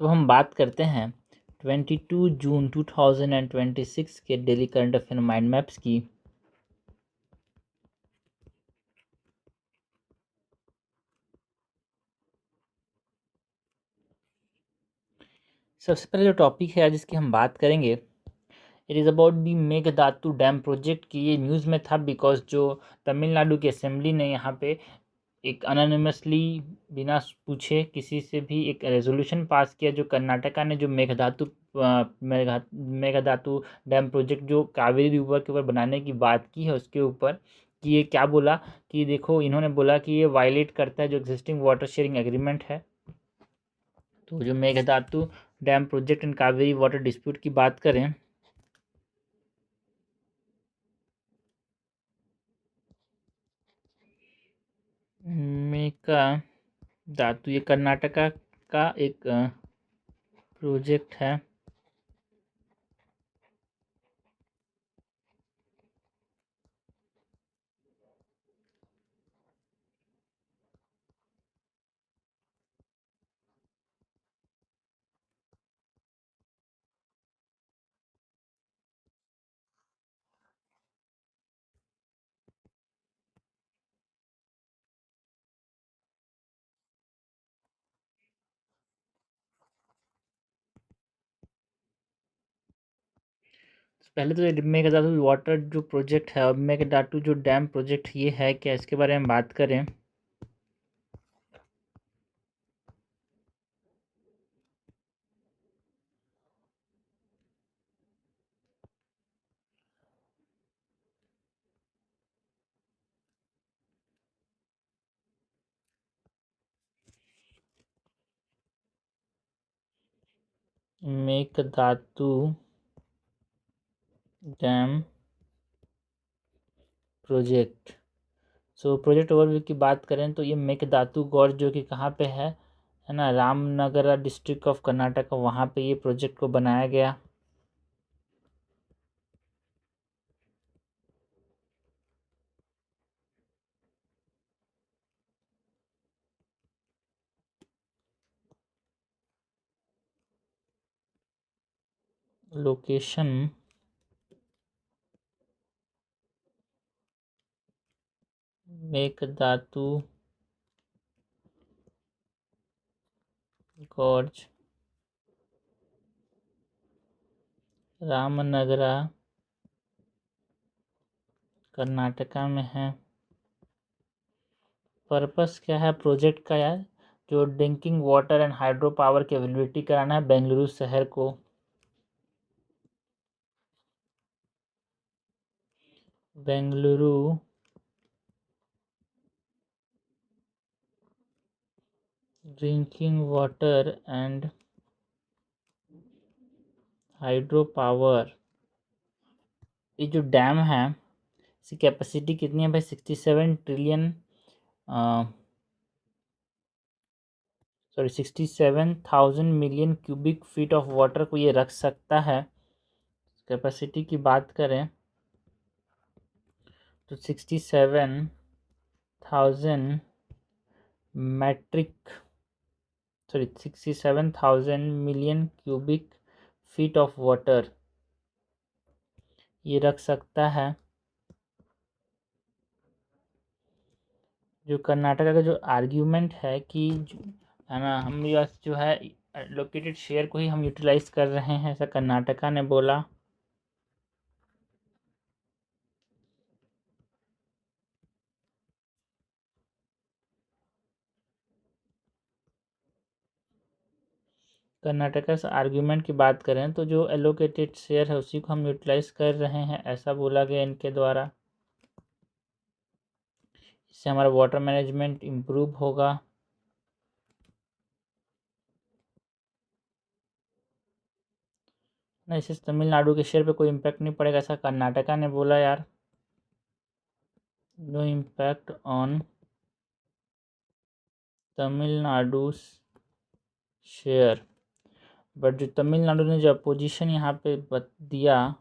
तो हम बात करते हैं 22 जून 2026 के daily current affair mind maps की। सबसे पहले जो टॉपिक है आज जिसकी हम बात करेंगे, it is about the Mekedatu dam project की। ये न्यूज़ में था बिकॉज जो तमिलनाडु की असेंबली ने यहाँ पे एक अनोनिमसली बिना पूछे किसी से भी एक रेजोल्यूशन पास किया, जो कर्नाटका ने जो मेघदातु डैम प्रोजेक्ट जो कावेरी रिवर के ऊपर बनाने की बात की है उसके ऊपर, कि ये क्या बोला कि देखो, इन्होंने बोला कि ये वायलेट करता है जो एग्जिस्टिंग वाटर शेयरिंग एग्रीमेंट है। तो जो Mekedatu dam project and Kaveri water dispute की बात करें, मेघदातु ये कर्नाटका का एक प्रोजेक्ट है। पहले तो मेघदातु वाटर जो प्रोजेक्ट है और मेघदातु जो डैम प्रोजेक्ट ये है क्या, इसके बारे में बात करें। Mekedatu dam project, so project overview की बात करें तो ये मेघदातु गौर जो कि कहाँ पे है ना, रामनगरा डिस्ट्रिक्ट ऑफ कर्नाटक, वहाँ पे ये प्रोजेक्ट को बनाया गया। लोकेशन मेघदातु गॉर्ज रामनगरा कर्नाटका में है। पर्पस क्या है प्रोजेक्ट का यार, जो drinking water and hydro power की अवेलेबिलिटी कराना है बेंगलुरु शहर को। Bengaluru drinking water and hydro power, ये जो डैम है इसकी कैपेसिटी कितनी है भाई, 67,000 million cubic feet of water को ये रख सकता है। कैपेसिटी की बात करें तो 67,000 million cubic feet of water ये रख सकता है। जो कर्नाटका का जो आर्ग्यूमेंट है कि है ना, हम जो है लोकेटेड शेयर को ही हम यूटिलाइज कर रहे हैं, ऐसा कर्नाटका ने बोला। कर्नाटका से आर्ग्यूमेंट की बात करें तो जो एलोकेटेड शेयर है उसी को हम यूटिलाइज कर रहे हैं, ऐसा बोला गया इनके द्वारा। इससे हमारा वाटर मैनेजमेंट इम्प्रूव होगा। ना इससे तमिलनाडु के शेयर पे कोई इम्पैक्ट नहीं पड़ेगा, ऐसा कर्नाटका ने बोला यार। No impact on Tamil Nadu share, but जो तमिलनाडु ने जो अपोजिशन यहाँ पे दिया,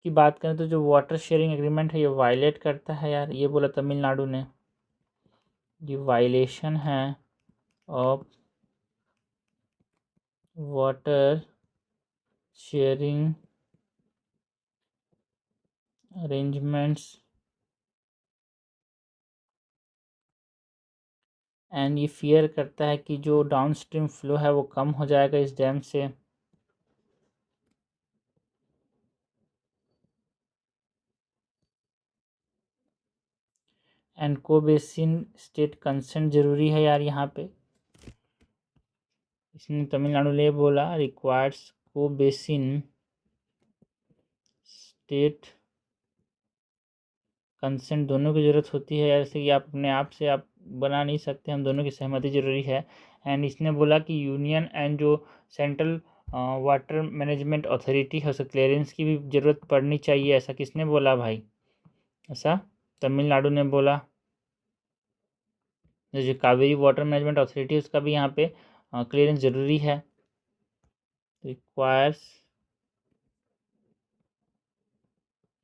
की बात करें तो जो वाटर शेयरिंग एग्रीमेंट है ये वायलेट करता है यार, ये बोला तमिलनाडु ने, ये वायलेशन है of water sharing arrangements and ये फियर करता है कि जो डाउन स्ट्रीम फ्लो है वो कम हो जाएगा इस डैम से। एंड को बेसिन स्टेट कंसेंट जरूरी है यार, यहाँ पे इसने तमिलनाडु ने बोला रिक्वायर्स को बेसिन स्टेट कंसेंट दोनों की ज़रूरत होती है, जैसे कि आप अपने आप से आप बना नहीं सकते, हम दोनों की सहमति जरूरी है। एंड इसने बोला कि यूनियन एंड जो सेंट्रल वाटर मैनेजमेंट अथॉरिटी है उसको क्लियरेंस की भी ज़रूरत पड़नी चाहिए। ऐसा किसने बोला भाई? ऐसा तमिलनाडु ने बोला। जो कावेरी वाटर मैनेजमेंट अथॉरिटी उसका भी यहाँ पे क्लियरेंस ज़रूरी है। Requires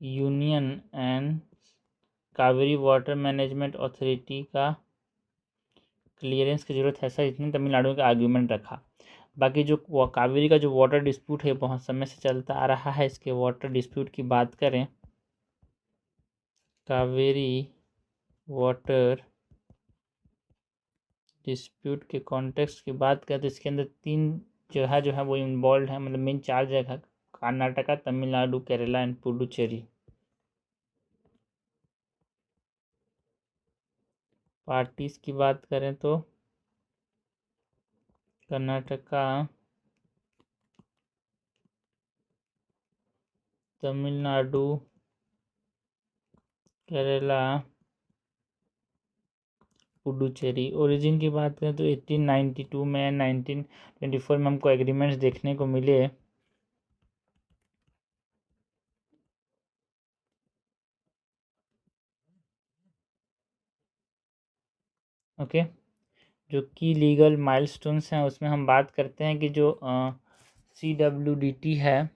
union and Kaveri water management authority का क्लियरेंस की ज़रूरत है, ऐसा इसने तमिलनाडु का आर्ग्यूमेंट रखा। बाकी जो कावेरी का जो वाटर डिस्प्यूट है बहुत समय से चलता आ रहा है, इसके वाटर डिस्प्यूट की बात करें, कावेरी वाटर डिस्प्यूट के कॉन्टेक्स्ट की बात करें तो इसके अंदर 3 जगह जो है वो इन्वॉल्व है, मतलब मेन 4 जगह, कर्नाटका, तमिलनाडु, केरला एंड पुडुचेरी। पार्टीज की बात करें तो कर्नाटका, तमिलनाडु, केरला, पुडुचेरी। ओरिजिन की बात करें तो 1892 में, 1924 में हमको एग्रीमेंट्स देखने को मिले। ओके, जो की लीगल माइलस्टोन्स हैं उसमें हम बात करते हैं कि जो CWDT है,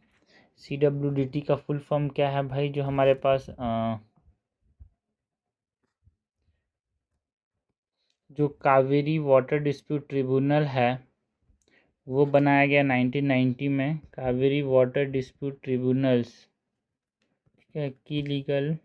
CWDT का फुल फॉर्म क्या है भाई? जो हमारे पास जो कावेरी वाटर डिस्प्यूट ट्रिब्यूनल है वो बनाया गया 1990 में, कावेरी वाटर डिस्प्यूट ट्रिब्यूनल्स। ठीक है, की लीगल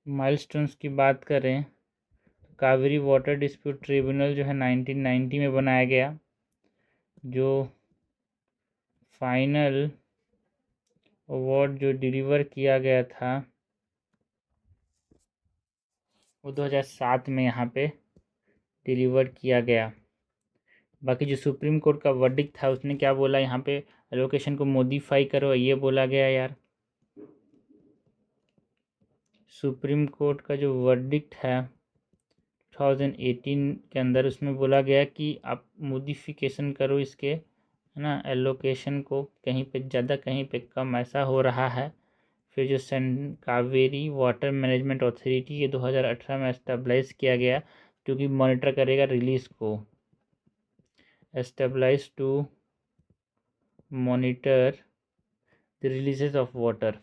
माइलस्टोन्स की बात करें तो कावेरी वाटर डिस्प्यूट ट्रिब्यूनल जो है 1990 में बनाया गया। जो फाइनल अवार्ड जो डिलीवर किया गया था वो 2007 में यहाँ पे डिलीवर किया गया। बाकी जो सुप्रीम कोर्ट का वर्डिक्ट था उसने क्या बोला, यहाँ पे एलोकेशन को मॉडिफाई करो, ये बोला गया यार। सुप्रीम कोर्ट का जो वर्डिक्ट है 2018 के अंदर, उसमें बोला गया कि आप मॉडिफिकेशन करो इसके, है ना, एलोकेशन को, कहीं पे ज़्यादा कहीं पे कम ऐसा हो रहा है। फिर जो कावेरी वाटर मैनेजमेंट अथॉरिटी ये 2018 में एस्टेब्लिश किया गया, जो कि मॉनिटर करेगा रिलीज़ को, establish to monitor the releases of water,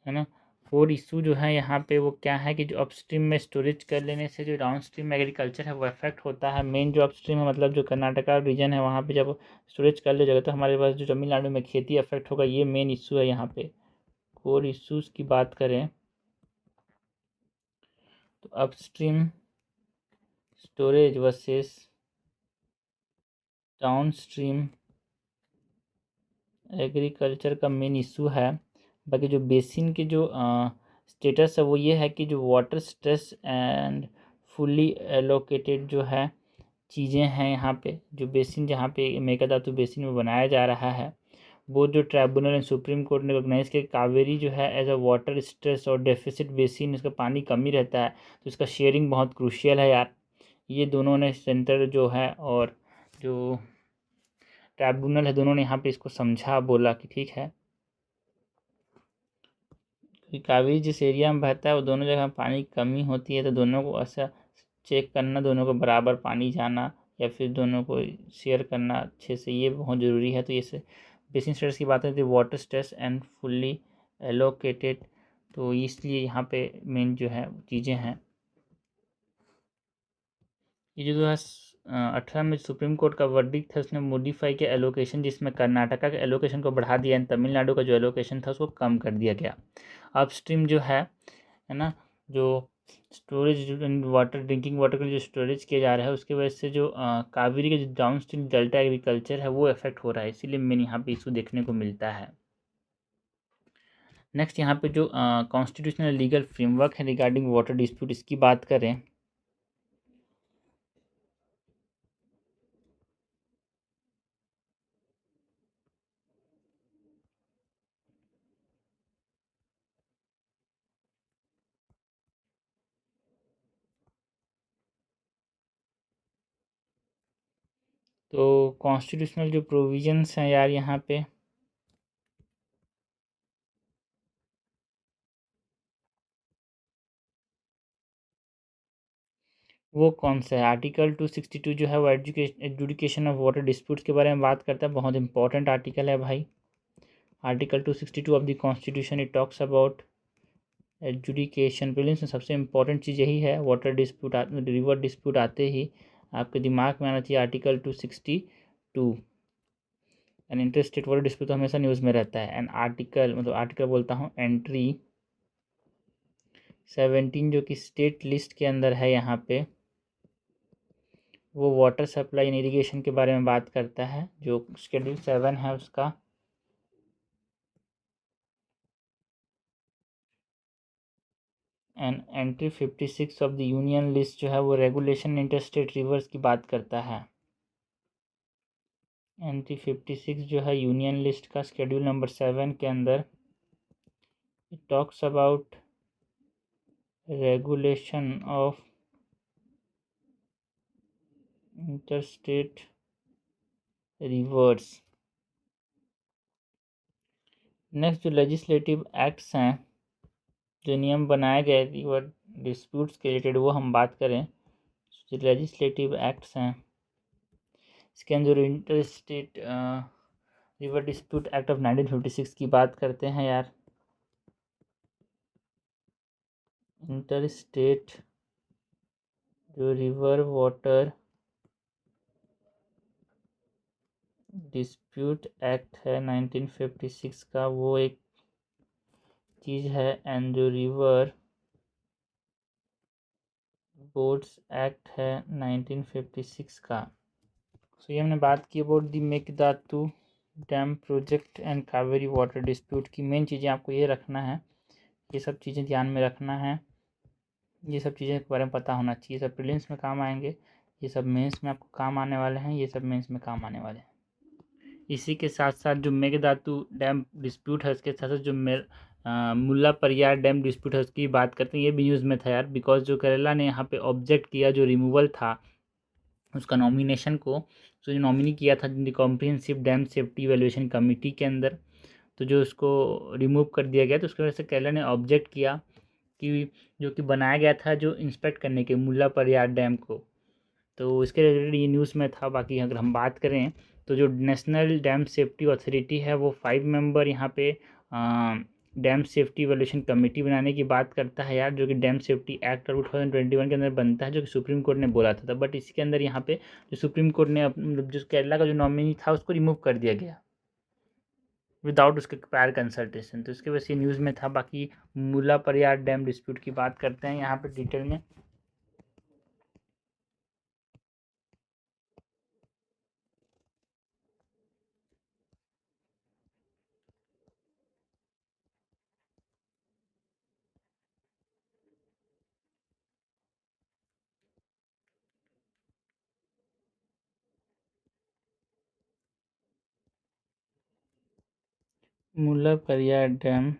है ना। 4 इशू जो है यहाँ पे वो क्या है कि जो अपस्ट्रीम में स्टोरेज कर लेने से जो डाउन स्ट्रीम में एग्रीकल्चर है वो अफेक्ट होता है। मेन जो अपस्ट्रीम है मतलब जो कर्नाटका रीजन है वहाँ पे जब स्टोरेज कर लीजिएगा तो हमारे पास जो तमिलनाडु में खेती अफेक्ट होगा, ये मेन इशू है यहाँ पे। कोर इशूज़ की बात करें तो upstream storage versus down stream agriculture का मेन इशू है। बाकी जो बेसिन के जो स्टेटस है वो ये है कि जो water stress and fully allocated जो है चीज़ें हैं यहाँ पे, जो बेसिन जहाँ पे मेकाधातु बेसिन में बनाया जा रहा है वो जो ट्राइब्यूनल एंड सुप्रीम कोर्ट ने रिकॉग्नाइज किया कावेरी जो है एज अ वाटर स्ट्रेस और डेफिसिट बेसिन, इसका पानी कमी रहता है तो इसका शेयरिंग बहुत क्रूशियल है यार। ये दोनों ने सेंटर जो है और जो ट्राइब्यूनल है दोनों ने यहाँ पे इसको समझा, बोला कि ठीक है कि कावेरी जिस एरिया में बहता है वो दोनों जगह पानी की कमी होती है तो दोनों को ऐसा चेक करना, दोनों को बराबर पानी जाना या फिर दोनों को शेयर करना अच्छे से, ये बहुत ज़रूरी है। तो ये बेसिक स्टेटस की बात है तो water status and fully allocated, तो इसलिए यहाँ पे मेन जो है चीज़ें हैं। ये जो 2018 में सुप्रीम कोर्ट का वर्डिक्ट था उसने मॉडिफाई किया एलोकेशन, जिसमें कर्नाटका के एलोकेशन को बढ़ा दिया एंड तमिलनाडु का जो एलोकेशन था उसको कम कर दिया गया। अपस्ट्रीम जो है ना, जो स्टोरेज वाटर ड्रिंकिंग वाटर का जो स्टोरेज किया जा रहा है उसकी वजह से जो कावेरी के जो डाउन स्ट्रीम डेल्टा एग्रीकल्चर है वो इफेक्ट हो रहा है, इसीलिए मेन यहाँ पे इशू देखने को मिलता है। नेक्स्ट यहाँ पे जो कॉन्स्टिट्यूशनल लीगल फ्रेमवर्क है रिगार्डिंग वाटर डिस्प्यूट, इसकी बात करें तो कॉन्स्टिट्यूशनल जो प्रोविजंस हैं यार यहाँ पे, वो कौन सा है? आर्टिकल 262 जो है वो एजुकेशन ऑफ वाटर डिस्प्यूट्स के बारे में बात करता है, बहुत इंपॉर्टेंट आर्टिकल है भाई। Article 262 of the constitution it talks about adjudication. Prelims में सबसे इंपॉर्टेंट चीज़ यही है, वाटर डिस्प्यूट रिवर डिस्प्यूट आते ही आपके दिमाग में आना चाहिए article 262। And inter state water dispute तो हमेशा न्यूज़ में रहता है। एंड आर्टिकल मतलब आर्टिकल बोलता हूँ एंट्री 17 जो कि स्टेट लिस्ट के अंदर है यहाँ पे, वो वाटर सप्लाई एंड इरिगेशन के बारे में बात करता है, जो शेड्यूल 7 है उसका। And entry 56 of the union list जो है वो रेगुलेशन इंटरस्टेट रिवर्स की बात करता है। एंट्री 56 जो है यूनियन लिस्ट का शेड्यूल नंबर 7 के अंदर it talks about regulation of interstate reverse. Next जो लेजिस्लेटिव एक्ट्स हैं, जो नियम बनाए गए रिवर डिस्प्यूट्स के रिलेटेड, वो हम बात करें जो लेजिस्लेटिव एक्ट्स हैं इसके अंदर inter state river dispute act of 1956 की बात करते हैं यार। इंटर स्टेट जो रिवर वाटर डिस्प्यूट एक्ट है 1956 का, वो एक चीज़ है। एंड जो रिवर बोर्ड्स एक्ट है 1956 का। सो ये हमने बात की about the Mekedatu dam project and Kaveri water dispute की। मेन चीज़ें आपको ये रखना है, ये सब चीज़ें ध्यान में रखना है, ये सब चीज़ें के बारे में पता होना चाहिए। सब प्रीलिम्स में काम आएंगे, ये सब मेंस में आपको काम आने वाले हैं, ये सब मेंस में काम आने वाले हैं। इसी के साथ साथ जो मेघदातु डैम डिस्प्यूट है उसके साथ साथ जो मुल्ला परियार डैम डिस्प्यूट है उसकी बात करते हैं। ये भी न्यूज़ में था यार, बिकॉज जो केरला ने यहाँ पे ऑब्जेक्ट किया जो रिमूवल था उसका नॉमिनेशन को, तो जो नॉमिनी किया था comprehensive dam safety evaluation committee के अंदर, तो जो उसको रिमूव कर दिया गया, तो उसकी वजह से केरला ने ऑब्जेक्ट किया कि जो कि बनाया गया था जो इंस्पेक्ट करने के मुल्ला परियार डैम को, तो इसके रिलेटेड ये न्यूज़ में था। बाकी अगर हम बात करें तो जो नेशनल डैम सेफ्टी अथॉरिटी है वो 5 मेंबर यहाँ पे डैम सेफ्टी इवैल्यूएशन कमेटी बनाने की बात करता है यार, जो कि डैम सेफ्टी एक्ट और 2021 के अंदर बनता है, जो कि सुप्रीम कोर्ट ने बोला था। बट इसके अंदर यहाँ पे जो सुप्रीम कोर्ट ने जो केरला का जो नॉमिनी था उसको रिमूव कर दिया गया विदाउट उसके प्रायर कंसल्टेशन, तो इसके वजह से न्यूज़ में था। बाकी मुल्ला परियार डैम डिस्प्यूट की बात करते हैं यहाँ पे डिटेल में। मुल्ला परियार डैम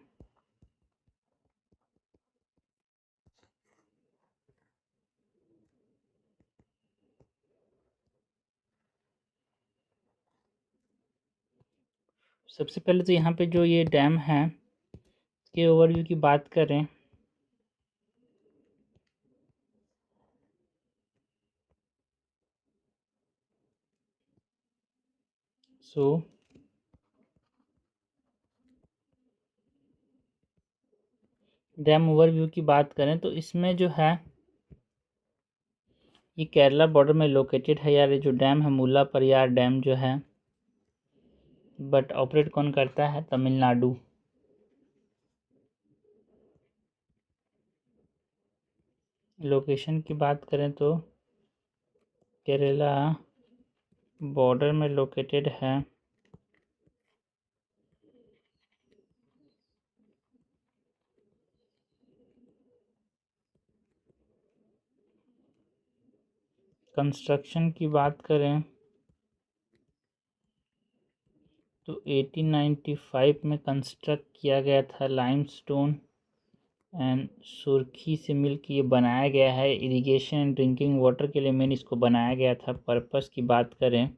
सबसे पहले तो यहाँ पे जो ये डैम है के ओवरव्यू की बात करें सो डैम ओवरव्यू की बात करें तो इसमें जो है ये केरला बॉर्डर में लोकेटेड है यार। ये जो डैम है मुल्लापेरियार डैम जो है, बट ऑपरेट कौन करता है? तमिलनाडु। लोकेशन की बात करें तो केरला बॉर्डर में लोकेटेड है। कंस्ट्रक्शन की बात करें तो 1895 में कंस्ट्रक्ट किया गया था। लाइमस्टोन एंड सुर्खी से मिल के ये बनाया गया है। इरिगेशन एंड ड्रिंकिंग वाटर के लिए मेन इसको बनाया गया था। पर्पस की बात करें,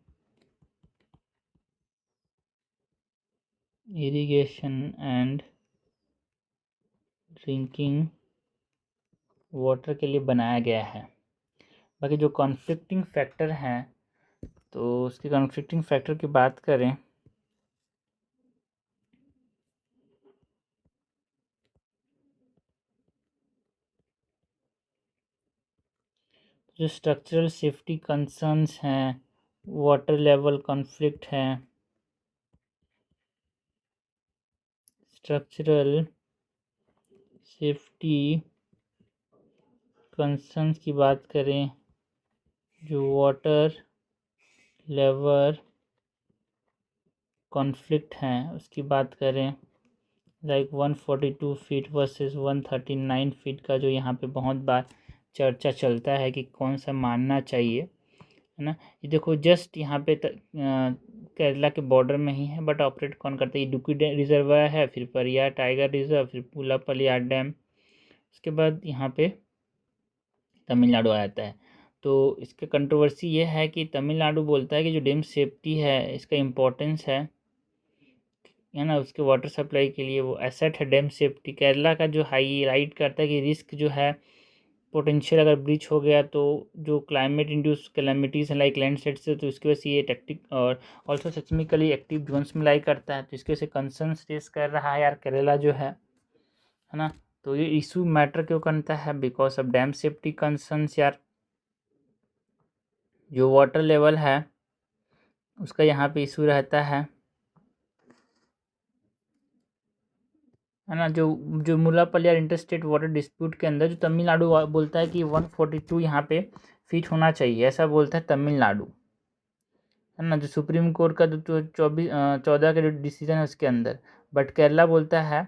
इरिगेशन एंड ड्रिंकिंग वाटर के लिए बनाया गया है। बाकी जो कॉन्फ्लिक्टिंग फैक्टर हैं तो उसकी कॉन्फ्लिक्टिंग फैक्टर की बात करें जो स्ट्रक्चरल सेफ्टी कंसर्न्स हैं, वाटर लेवल कॉन्फ्लिक्ट है, स्ट्रक्चरल सेफ्टी कंसर्न्स की बात करें, जो वाटर लेवल कॉन्फ्लिक्ट हैं उसकी बात करें, लाइक 142 फीट वर्सेस 139 फीट का जो यहाँ पे बहुत बार चर्चा चलता है कि कौन सा मानना चाहिए, है ना। ये देखो जस्ट यहाँ पे केरला के बॉर्डर में ही है, बट ऑपरेट कौन करता है? इडुक्की रिजर्वायर है, फिर परियार टाइगर रिजर्व, फिर मुल्लापेरियार डैम, उसके बाद यहाँ पे तमिलनाडु आ जाता है। तो इसका कंट्रोवर्सी ये है कि तमिलनाडु बोलता है कि जो डैम सेफ्टी है इसका इम्पोर्टेंस है ना, उसके वाटर सप्लाई के लिए वो एसेट है डैम सेफ्टी। केरला का जो हाईलाइट करता है कि रिस्क जो है पोटेंशियल अगर ब्रीच हो गया तो जो क्लाइमेट इंड्यूस कैलेमिटीज़ हैं लाइक लैंडस्लाइड से, तो इसकी वजह से ये टेक्टिक और ऑल्सो सिस्मिकली एक्टिव जोन्स में लाई करता है। तो इसकी वजह से कंसर्न रेस कर रहा है यार केरला जो है ना। तो ये इशू मैटर क्यों करता है? Because of dam safety concerns यार। जो वाटर लेवल है उसका यहाँ पे इशू रहता है ना। जो मुल्लापेरियार इंटरस्टेट वाटर डिस्प्यूट के अंदर जो तमिलनाडु बोलता है कि 142 यहाँ पे फीट होना चाहिए, ऐसा बोलता है तमिलनाडु, है ना। जो सुप्रीम कोर्ट का जो 14 का जो डिसीजन है उसके अंदर, बट केरला बोलता है,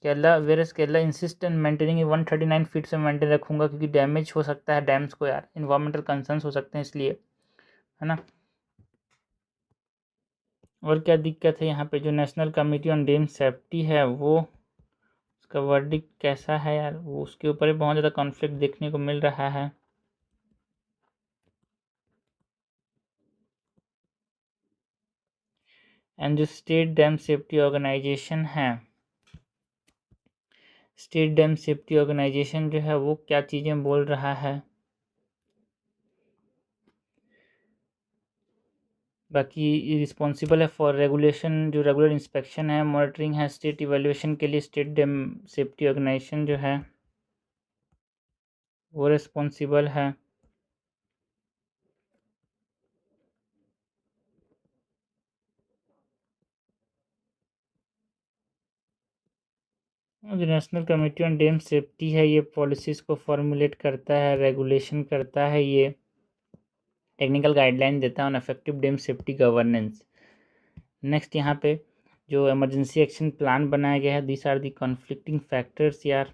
Kerala insist in maintaining 139 feet से मेंटेन रखूँगा क्योंकि डैमेज हो सकता है डैम्स को यार, इन्वायरमेंटल कंसर्न्स हो सकते हैं इसलिए, है ना। और क्या दिक्कत है यहाँ पे? जो national committee on dam safety है वो उसका वर्डिक्ट कैसा है यार, वो उसके ऊपर भी बहुत ज़्यादा कॉन्फ्लिक्ट देखने को मिल रहा है। एंड जो स्टेट डैम सेफ्टी ऑर्गेनाइजेशन है, स्टेट डैम सेफ्टी ऑर्गेनाइजेशन जो है वो क्या चीज़ें बोल रहा है? बाकी रिस्पॉन्सिबल है फॉर रेगुलेशन, जो रेगुलर इंस्पेक्शन है, मॉनिटरिंग है, स्टेट इवैल्यूएशन के लिए स्टेट डैम सेफ्टी ऑर्गेनाइजेशन जो है वो रिस्पॉन्सिबल है। जो national committee on dam safety है ये पॉलिसीज़ को फॉर्मुलेट करता है, रेगुलेशन करता है, ये टेक्निकल गाइडलाइन देता है on effective dam safety governance. Next यहाँ पे जो इमरजेंसी एक्शन प्लान बनाया गया है, this are the conflicting factors यार।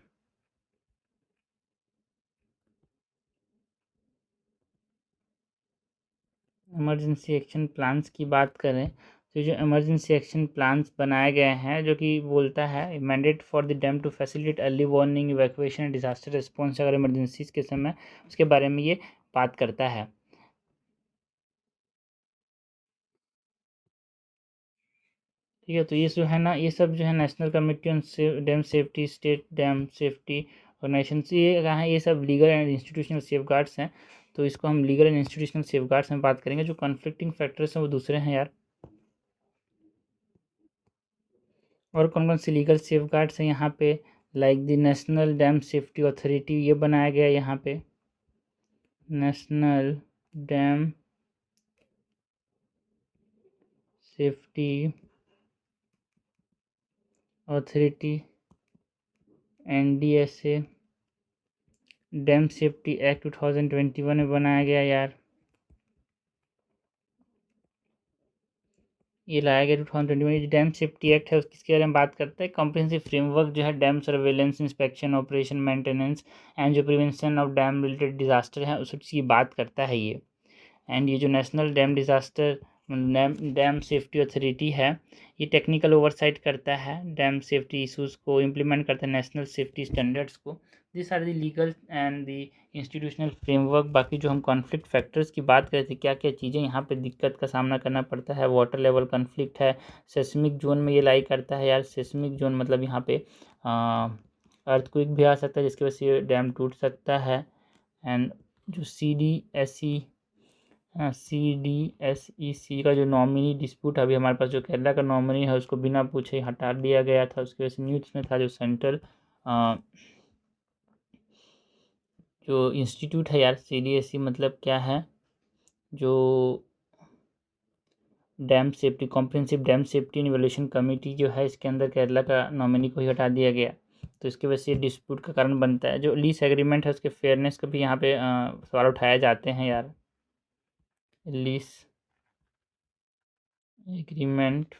इमरजेंसी एक्शन प्लान्स की बात करें तो जो इमरजेंसी एक्शन प्लान्स बनाए गए हैं जो कि बोलता है mandate for the dam to facilitate early warning, evacuation and disaster response, अगर इमरजेंसीज के समय उसके बारे में ये बात करता है। ठीक है, तो ये जो है ना, ये सब जो है national committee on dam safety, state dam safety organisation से ये कहाँ है, ये सब लीगल एंड इंस्टीट्यूशनल सेफगार्ड्स हैं। तो इसको हम लीगल एंड इंस्टीट्यूशनल सेफगार्ड्स में बात करेंगे। जो कॉन्फ्लिक्टिंग फैक्टर्स हैं वो दूसरे हैं यार। और कौन कौन सी लीगल सेफ गार्ड्स हैं यहाँ पे, like the national dam safety authority, ये बनाया गया है यहाँ पे, national dam safety authority, NDSA, dam safety act 2021 में बनाया गया यार, ये लाया गया 2021। डैम सेफ्टी एक्ट है, उसके बारे में बात करते हैं। कॉम्प्रिहेंसिव फ्रेमवर्क जो है dam surveillance, inspection, operation, maintenance and जो prevention of dam related disaster है उस चीज़ की बात करता है ये। एंड ये जो national dam disaster dam safety authority है, ये टेक्निकल ओवरसाइट करता है डैम सेफ्टी इश्यूज़ को, इम्प्लीमेंट करता है नेशनल सेफ्टी स्टैंडर्ड्स को। This are the legal and the institutional framework. बाकी जो हम कॉन्फ्लिक्ट फैक्टर्स की बात करें थे, क्या क्या चीज़ें यहाँ पे दिक्कत का सामना करना पड़ता है, वाटर लेवल कॉन्फ्लिक्ट है, सेस्मिक जोन में ये लाई करता है यार। सेस्मिक जोन मतलब यहाँ पे अर्थक्वेक भी आ सकता है जिसकी वजह से डैम टूट सकता है। एंड जो CDSEC का जो नॉमिनी डिस्प्यूट, अभी हमारे पास जो केरला का नॉमिनी है उसको बिना पूछे हटा दिया गया था, उसकी वजह से न्यूज़ में था। जो सेंट्रल जो इंस्टीट्यूट है यार, CDSE मतलब क्या है, जो dam safety comprehensive dam safety and evaluation committee जो है, इसके अंदर केरला का नॉमिनी को ही हटा दिया गया, तो इसकी वजह से डिस्प्यूट का कारण बनता है। जो लीज एग्रीमेंट है उसके फेयरनेस का भी यहाँ पे सवाल उठाए जाते हैं यार। लीज एग्रीमेंट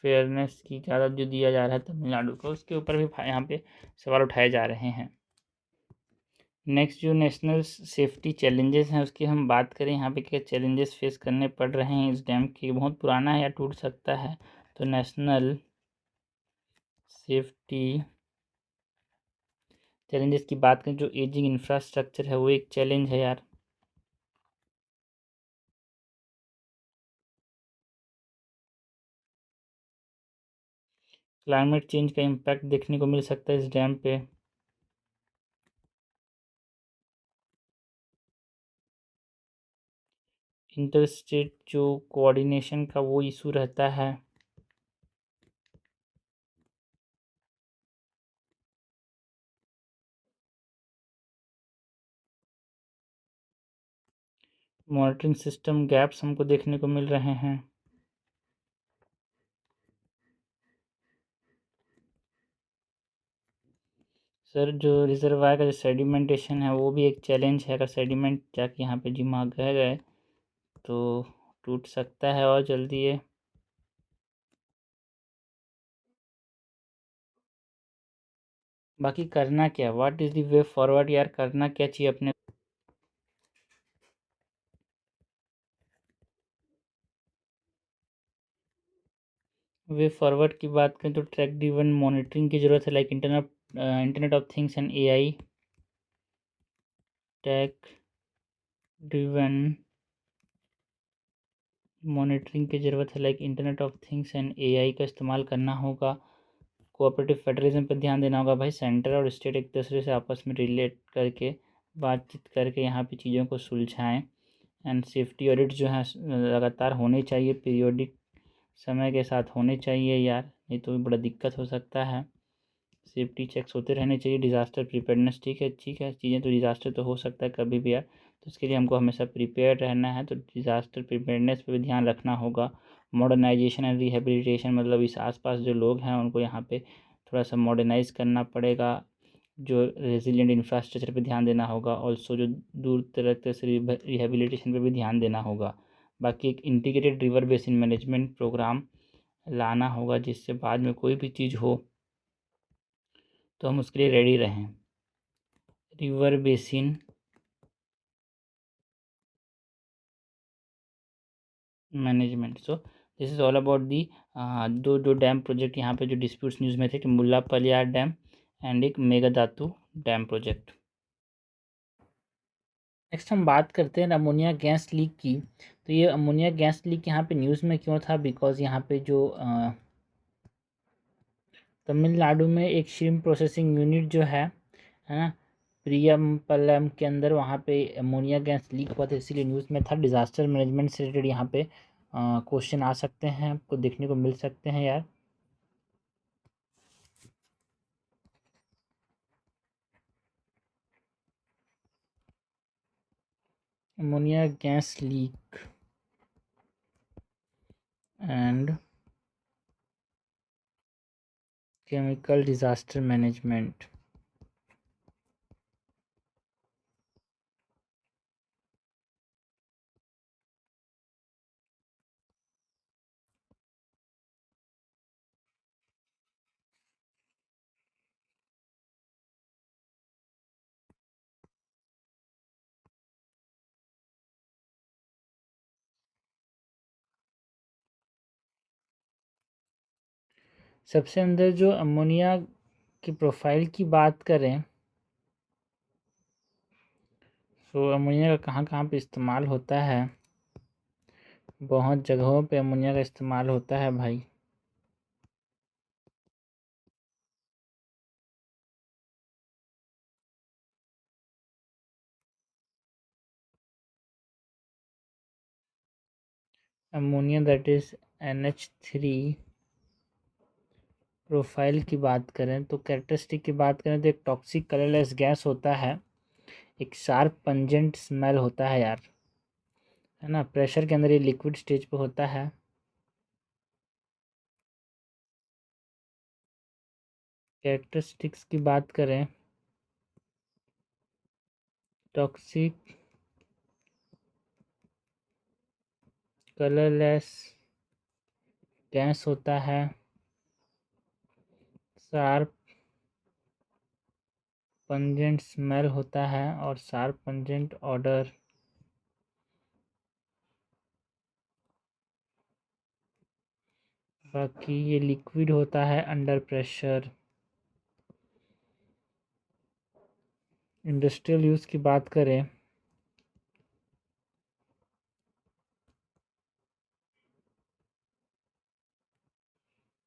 फेयरनेस की ज़्यादा जो दिया जा रहा है तमिलनाडु को, उसके ऊपर भी यहाँ पे सवाल उठाए जा रहे हैं। नेक्स्ट जो नेशनल सेफ्टी चैलेंजेस हैं उसकी हम बात करें, यहाँ पे क्या चैलेंजेस फेस करने पड़ रहे हैं इस डैम की, बहुत पुराना है या टूट सकता है। तो नेशनल सेफ्टी चैलेंजेस की बात करें, जो एजिंग इंफ्रास्ट्रक्चर है वो एक चैलेंज है यार। क्लाइमेट चेंज का इम्पैक्ट देखने को मिल सकता है इस डैम पे। इंटर स्टेट जो कोऑर्डिनेशन का वो इशू रहता है। मॉनिटरिंग सिस्टम गैप्स हमको देखने को मिल रहे हैं। सर जो रिजर्वायर का जो सेडिमेंटेशन है वो भी एक चैलेंज है, अगर सेडिमेंट जाके यहाँ पे जमा गए तो टूट सकता है और जल्दी ये। बाकी करना क्या, what is the way forward यार, करना क्या चाहिए अपने। वे फॉरवर्ड की बात करें तो ट्रैक ड्रिवन मॉनिटरिंग की ज़रूरत है, like internet of things and AI, track driven monitoring की ज़रूरत है, like internet of things and AI का इस्तेमाल करना होगा। कोऑपरेटिव फेडरलिज्म पर ध्यान देना होगा भाई, सेंटर और स्टेट एक दूसरे से आपस में रिलेट करके बातचीत करके यहाँ पे चीज़ों को सुलझाएं। एंड सेफ्टी ऑडिट जो है लगातार होने चाहिए, पीरियोडिक समय के साथ होने चाहिए यार, नहीं तो बड़ा दिक्कत हो सकता है। सेफ्टी चेक्स होते रहने चाहिए। डिज़ास्टर प्रिपेयर्डनेस, ठीक है चीज़ें, तो डिज़ास्टर तो हो सकता है कभी भी यार, तो उसके लिए हमको हमेशा प्रिपेयर रहना है, तो डिज़ास्टर प्रिपेयर्डनेस पे भी ध्यान रखना होगा। मॉडर्नाइजेशन एंड रिहेबिलिटेशन, मतलब इस आसपास जो लोग हैं उनको यहाँ पे थोड़ा सा मॉडर्नाइज करना पड़ेगा। जो रेजिलिएंट इंफ्रास्ट्रक्चर पे ध्यान देना होगा, ऑल्सो जो दूर तरह से रिहेबिलिटेशन पे भी ध्यान देना होगा। बाकी एक integrated river basin management programme लाना होगा, जिससे बाद में कोई भी चीज़ हो तो हम उसके लिए रेडी रहें। River basin management, so this is all about the दो डैम प्रोजेक्ट यहाँ पे जो डिस्प्यूट्स न्यूज़ में थे, कि मुल्ला पलियार डैम एंड एक मेघादातु डैम प्रोजेक्ट। नेक्स्ट हम बात करते हैं अमोनिया गैस लीक की। तो ये अमोनिया गैस लीक यहाँ पे न्यूज़ में क्यों था, बिकॉज यहाँ पे जो तमिलनाडु में एक श्रिम्प प्रोसेसिंग यूनिट जो है ना, प्रियमपलम के अंदर, वहाँ पे अमोनिया गैस लीक हुआ था, इसीलिए न्यूज़ में था। डिज़ास्टर मैनेजमेंट से रिलेटेड यहाँ पे क्वेश्चन आ सकते हैं, आपको देखने को मिल सकते हैं यार। Ammonia gas leak and chemical disaster management. सबसे अंदर जो अमोनिया की प्रोफाइल की बात करें तो अमोनिया का कहाँ कहाँ पे इस्तेमाल होता है। बहुत जगहों पे अमोनिया का इस्तेमाल होता है भाई। Ammonia that is NH3 profile की बात करें तो कैरेक्टरिस्टिक की बात करें तो एक टॉक्सिक कलरलेस गैस होता है, एक शार्प पंजेंट स्मेल होता है यार, है ना। प्रेशर के अंदर ये लिक्विड स्टेज पे होता है। कैरेक्टरिस्टिक्स की बात करें, टॉक्सिक कलरलेस गैस होता है, शार्प पंजेंट स्मेल होता है और शार्प पंजेंट ऑडर। बाकी ये लिक्विड होता है अंडर प्रेशर। इंडस्ट्रियल यूज़ की बात करें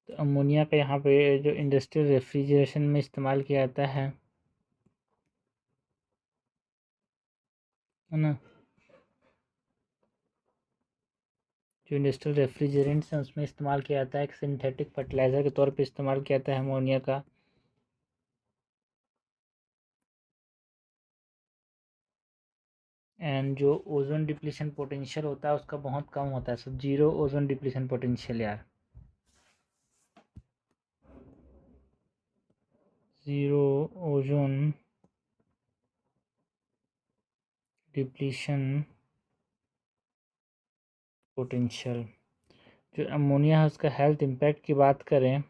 तो अमोनिया का यहाँ पे जो इंडस्ट्रियल रेफ्रिजरेशन में इस्तेमाल किया जाता है ना। जो इंडस्ट्रियल रेफ्रिजरेंट्स हैं उसमें इस्तेमाल किया जाता है, एक सिंथेटिक फर्टिलाइज़र के तौर पे इस्तेमाल किया जाता है अमोनिया का। एंड जो ओजोन डिप्लीशन पोटेंशियल होता है उसका बहुत कम होता है, सब जीरो ओजोन डिप्लीशन पोटेंशियल यार, ज़ीरो ओजोन डिप्लीशन पोटेंशियल। जो अमोनिया है उसका हेल्थ इम्पैक्ट की बात करें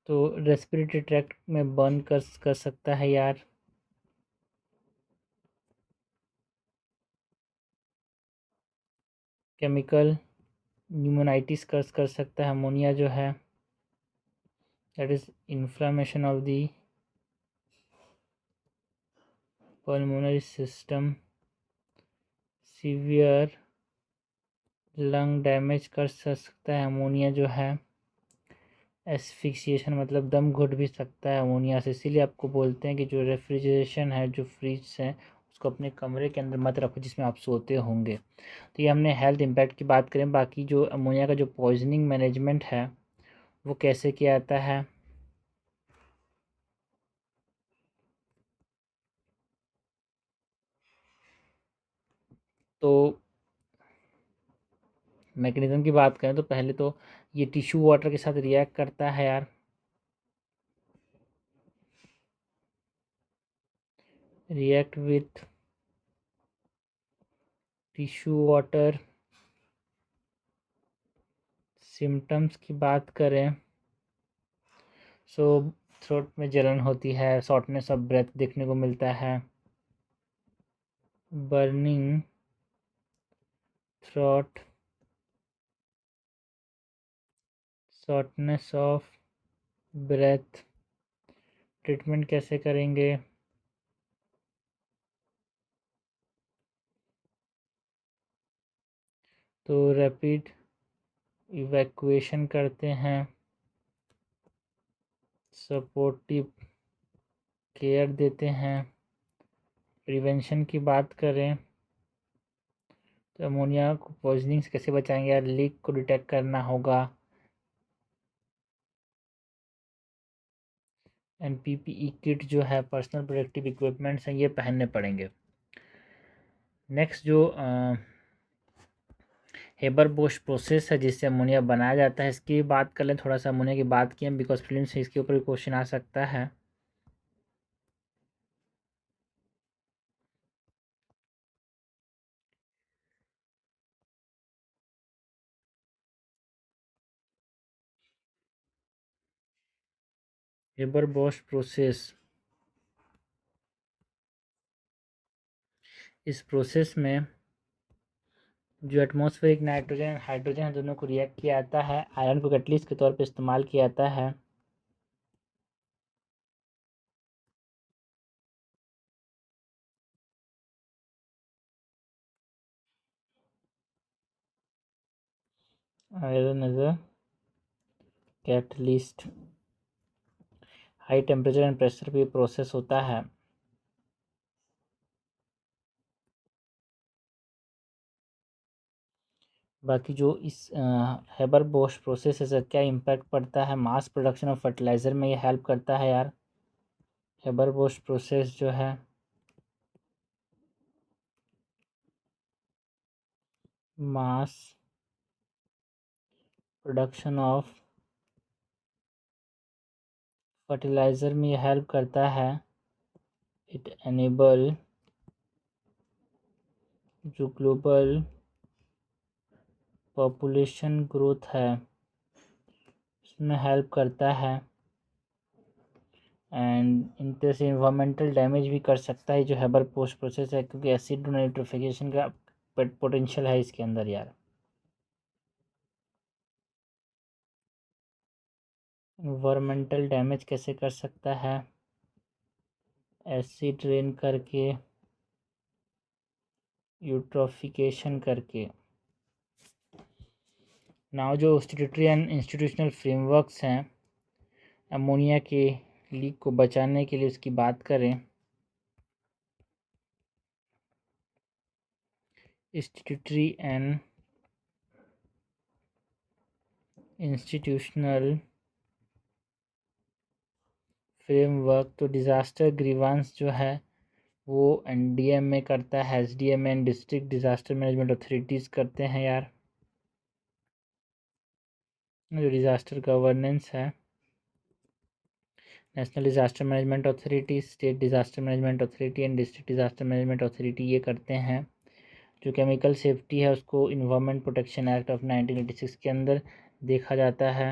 तो रेस्पिरेटरी ट्रैक्ट में बर्न कर सकता है यार। केमिकल न्यूमोनाइटिस कर सकता है अमोनिया जो है, that is inflammation of the pulmonary system, severe lung damage कर सकता है अमोनिया जो है। एस्फिक्सिएशन मतलब दम घुट भी सकता है अमोनिया से, इसीलिए आपको बोलते हैं कि जो रेफ्रिजरेशन है, जो फ्रिज है, उसको अपने कमरे के अंदर मत रखो जिसमें आप सोते होंगे। तो ये हमने हेल्थ इम्पैक्ट की बात करें। बाकी जो अमोनिया का जो पॉइजनिंग मैनेजमेंट है वो कैसे किया जाता है तो मैकेनिज्म की बात करें तो पहले तो ये टिश्यू वाटर के साथ रिएक्ट करता है यार, react with tissue water. Symptoms की बात करें सो थ्रोट में जलन होती है, शॉर्टनेस ऑफ ब्रेथ देखने को मिलता है, burning throat, shortness of breath. Treatment कैसे करेंगे तो रैपिड इवैक्यूएशन करते हैं, सपोर्टिव केयर देते हैं। प्रिवेंशन की बात करें तो अमोनिया को पॉइजनिंग से कैसे बचाएंगे यार, लीक को डिटेक्ट करना होगा, एंड पीपीई किट जो है पर्सनल प्रोटेक्टिव इक्विपमेंट्स हैं ये पहनने पड़ेंगे। नेक्स्ट जो हेबर बोश प्रोसेस है जिससे अमोनिया बनाया जाता है, इसकी बात कर लें थोड़ा सा। अमोनिया की बात की हम बिकॉज फिल्म से इसके ऊपर भी क्वेश्चन आ सकता है। हेबर बोश प्रोसेस, इस प्रोसेस में जो एटमॉस्फेरिक नाइट्रोजन और हाइड्रोजन दोनों को रिएक्ट किया जाता है, आयरन को कैटलिस्ट के तौर पर इस्तेमाल किया जाता है। Iron as a catalyst, high temperature and pressure पे प्रोसेस होता है। बाकी जो इस हेबर बोश प्रोसेस से क्या इम्पैक्ट पड़ता है, मास प्रोडक्शन ऑफ फर्टिलाइज़र में ये हेल्प करता है यार। हेबर बोश प्रोसेस जो है मास प्रोडक्शन ऑफ फर्टिलाइज़र में ये हेल्प करता है। इट एनेबल जो ग्लोबल पॉपुलेशन ग्रोथ है इसमें हेल्प करता है। एंड इनके से इन्वायरमेंटल डैमेज भी कर सकता है जो हेबर पोस्ट प्रोसेस है, क्योंकि एसिड नाइट्रिफिकेशन का पोटेंशियल है इसके अंदर यार। इन्वायरमेंटल डैमेज कैसे कर सकता है, एसिड रेन करके, यूट्रोफिकेशन करके। नाउ जो स्टैट्यूटरी एंड इंस्टीट्यूशनल फ्रेमवर्क्स हैं अमोनिया के लीक को बचाने के लिए, उसकी बात करें, स्टैट्यूटरी एंड इंस्टीट्यूशनल फ्रेमवर्क, तो डिज़ास्टर ग्रीवांस जो है वो एनडीएम में करता है, SDM and district disaster management authorities करते हैं यार। जो डिज़ास्टर गवर्नेंस है, national disaster management authority, state disaster management authority and district disaster management authority ये करते हैं। जो केमिकल सेफ्टी है उसको इन्वायरमेंट प्रोटेक्शन एक्ट ऑफ 1986 के अंदर देखा जाता है।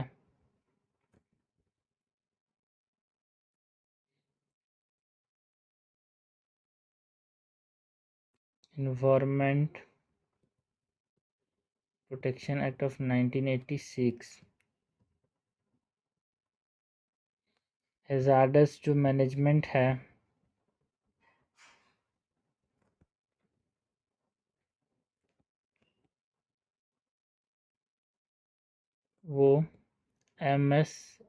Environment protection act of 1986 hazards जो मैनेजमेंट है वो MSIHS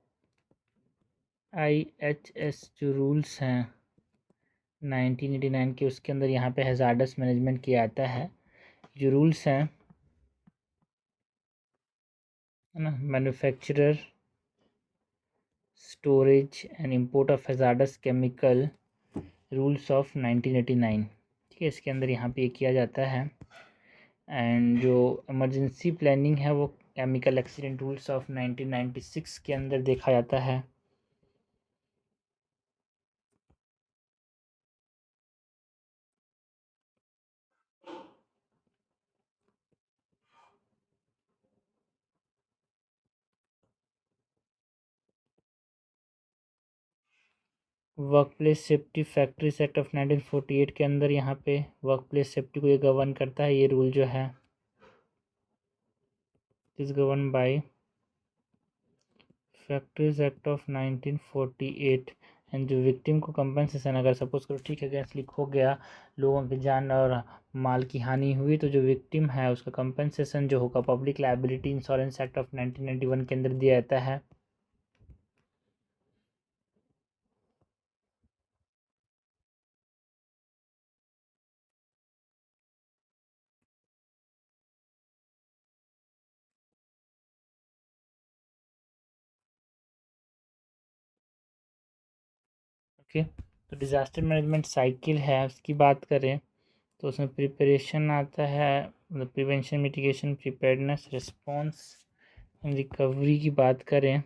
जो रूल्स हैं 1989 के, उसके अंदर यहाँ पे हैजार्डस मैनेजमेंट किया जाता है। जो रूल्स हैं है ना, manufacturer, storage and import of hazards chemical rules of 1989, ठीक है, इसके अंदर यहाँ पे ये किया जाता है। एंड जो इमरजेंसी प्लानिंग है वो केमिकल एक्सीडेंट रूल्स ऑफ 1996 के अंदर देखा जाता है। Work place safety factories act of 1948 के अंदर यहाँ पे वर्क प्लेस सेफ्टी को ये गवर्न करता है। ये रूल जो है is govern by factories act of 1948। And जो विक्टिम को कंपनसेशन, अगर सपोज करो ठीक है गैस लीक हो गया, लोगों की जान और माल की हानि हुई, तो जो विक्टिम है उसका कंपनसेशन जो होगा public liability insurance act of 1991 के अंदर दिया जाता है। ओके, तो डिज़ास्टर मैनेजमेंट साइकिल है, उसकी बात करें तो उसमें प्रिपरेशन आता है, मतलब prevention, mitigation, preparedness, response, recovery की बात करें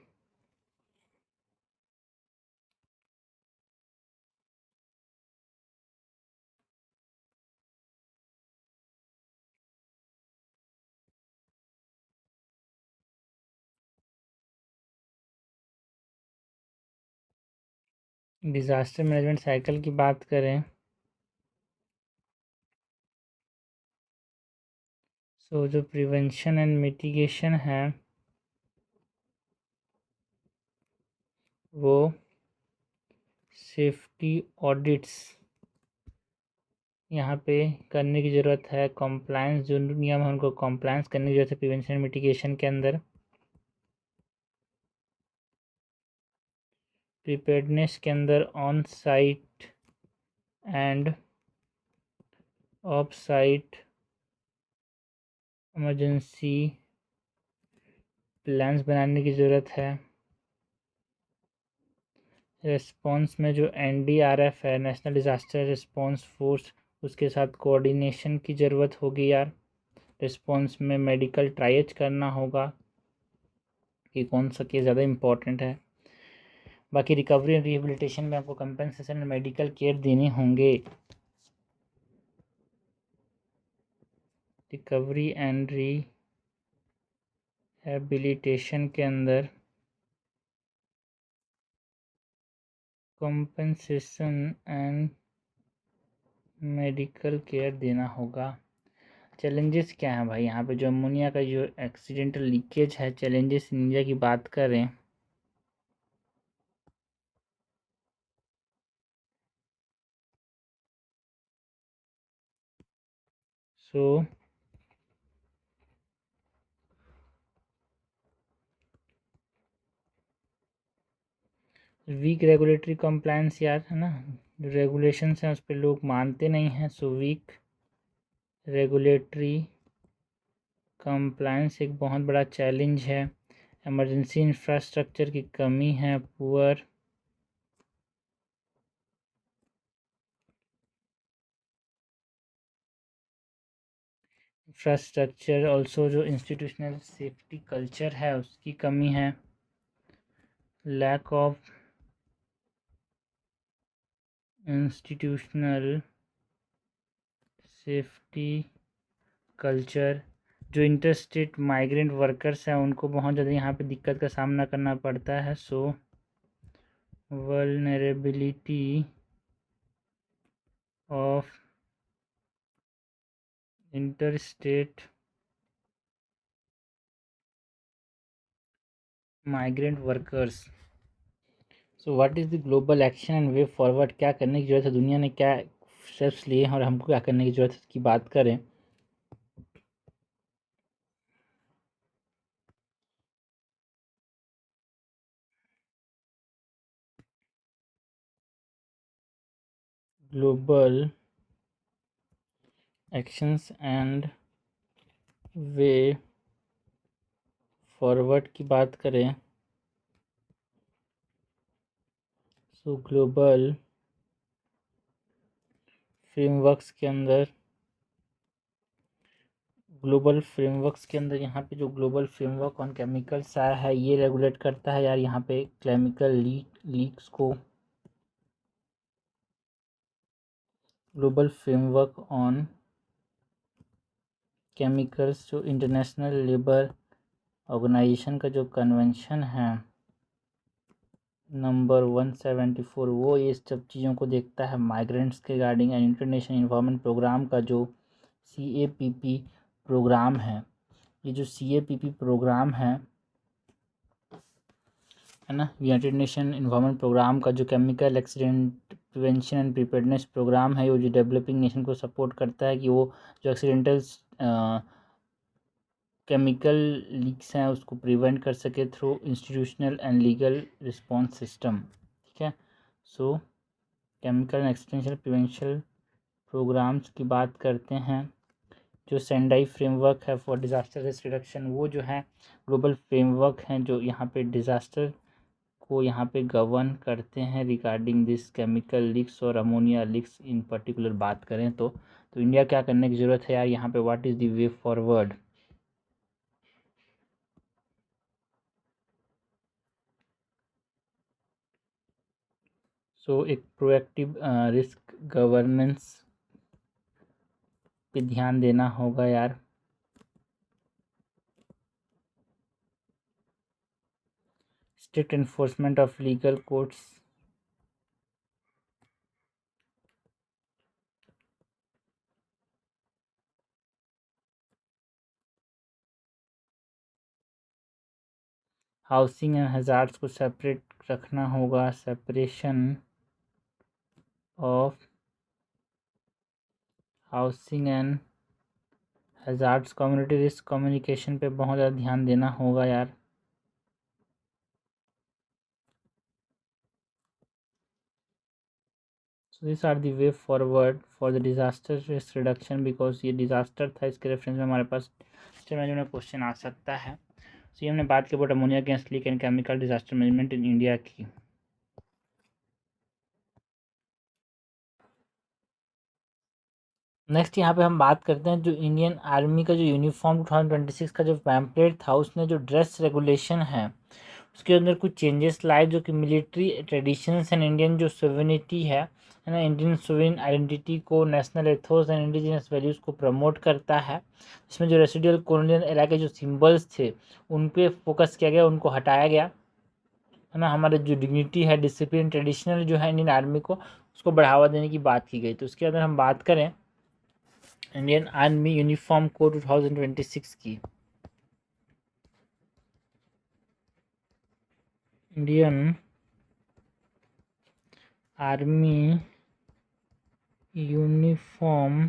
डिज़ास्टर मैनेजमेंट साइकिल की बात करें सो जो प्रिवेंशन एंड मिटिगेशन है वो सेफ्टी ऑडिट्स यहाँ पे करने की ज़रूरत है, कॉम्प्लायंस जो नियम है उनको कॉम्प्लायंस करने की ज़रूरत है प्रिवेंशन एंड मिटिगेशन के अंदर। प्रिपेयर्डनेस के अंदर on site end of site emergency plans बनाने की ज़रूरत है। रिस्पॉन्स में जो NDRF है, नेशनल डिज़ास्टर रिस्पॉन्स फोर्स, उसके साथ कोऑर्डिनेशन की ज़रूरत होगी यार। रिस्पॉन्स में मेडिकल ट्रायज करना होगा कि कौन सा केस ज़्यादा इम्पोर्टेंट है। बाकी रिकवरी एंड रिहेबिलिटेशन में आपको कंपेंसेशन एंड मेडिकल केयर देने होंगे। रिकवरी एंड रिहेबिलिटेशन के अंदर कंपेंसेशन एंड मेडिकल केयर देना होगा। चैलेंजेस क्या हैं भाई यहाँ पे, जो अमोनिया का जो एक्सीडेंटल लीकेज है, चैलेंजेस इन इंडिया की बात करें सो वीक रेगुलेटरी कंप्लायंस यार, है ना, जो रेगुलेशंस हैं उस पर लोग मानते नहीं हैं। सो वीक रेगुलेटरी कंप्लायंस एक बहुत बड़ा चैलेंज है। इमरजेंसी इंफ्रास्ट्रक्चर की कमी है, पुअर इंफ्रास्ट्रक्चर, ऑल्सो जो इंस्टीट्यूशनल सेफ्टी कल्चर है उसकी कमी है। Lack of institutional safety culture, जो इंटरस्टेट माइग्रेंट वर्कर्स हैं उनको बहुत ज़्यादा यहाँ पे दिक्कत का सामना करना पड़ता है। So vulnerability of interstate migrant workers. So what is the global action and way forward, क्या करने की ज़रूरत है, दुनिया ने क्या स्टेप्स लिए हैं और हमको क्या करने की ज़रूरत है इसकी बात करें global actions and way forward की बात करें सो ग्लोबल फ्रेमवर्क्स के अंदर यहाँ पे जो ग्लोबल फ्रेमवर्क ऑन केमिकल्स आया है ये रेगुलेट करता है यार यहाँ पे केमिकल लीक्स को। ग्लोबल फ्रेमवर्क ऑन केमिकल्स जो इंटरनेशनल लेबर ऑर्गेनाइजेशन का जो कन्वेंशन है नंबर 174, वो ये सब चीज़ों को देखता है। माइग्रेंट्स के regarding and international environment programme का जो CAPP प्रोग्राम है, ये जो CAPP प्रोग्राम है ना, यूनाइटेड नेशन इन्वायरमेंट प्रोग्राम का जो chemical accident prevention and preparedness programme है, वो जो डेवलपिंग नेशन को सपोर्ट करता है कि वो जो एक्सीडेंटल केमिकल लीक्स हैं उसको प्रिवेंट कर सके through institutional and legal response system. ठीक है, so chemical and accidental prevention programmes की बात करते हैं। जो सेंडाई फ्रेमवर्क है फॉर डिज़ास्टर रिस्क रिडक्शन, वो जो है ग्लोबल फ्रेमवर्क हैं जो यहाँ पे डिज़ास्टर को यहाँ पे गवर्न करते हैं रिगार्डिंग दिस केमिकल लीक्स और अमोनिया लीक्स इन पर्टिकुलर बात करें तो इंडिया क्या करने की ज़रूरत है यार यहाँ पे, what is the way forward. So एक प्रोएक्टिव रिस्क गवर्नेंस पे ध्यान देना होगा यार। Strict enforcement of legal codes, housing and hazards को सेपरेट रखना होगा, separation of housing and hazards, community risk communication पे बहुत ज़्यादा ध्यान देना होगा यार। So this are the way forward for the disaster risk reduction, because ये डिजास्टर था, इसके रेफरेंस में हमारे पास में क्वेश्चन आ सकता है। सो ये हमने बात की about ammonia against leak and chemical disaster management in India की। नेक्स्ट यहाँ पे हम बात करते हैं जो इंडियन आर्मी का जो यूनिफॉर्म 2026 का जो पैम्पलेट था, उसने जो ड्रेस रेगुलेशन है उसके अंदर कुछ चेंजेस लाए, जो कि मिलिट्री ट्रेडिशंस एंड इंडियन जो सोवेनिटी है ना, इंडियन सोवेन आइडेंटिटी को, national Athos and indigenous values को प्रमोट करता है। इसमें जो रेसिडुअल कॉलोनियल एरा के जो सिम्बल्स थे उन पे फोकस किया गया, उनको हटाया गया है ना। हमारे जो डिग्निटी है, डिसिप्लिन, ट्रेडिशनल जो है इंडियन आर्मी को, उसको बढ़ावा देने की बात की गई। तो उसके अंदर हम बात करें इंडियन आर्मी यूनिफॉर्म कोड 2026 की, Indian army uniform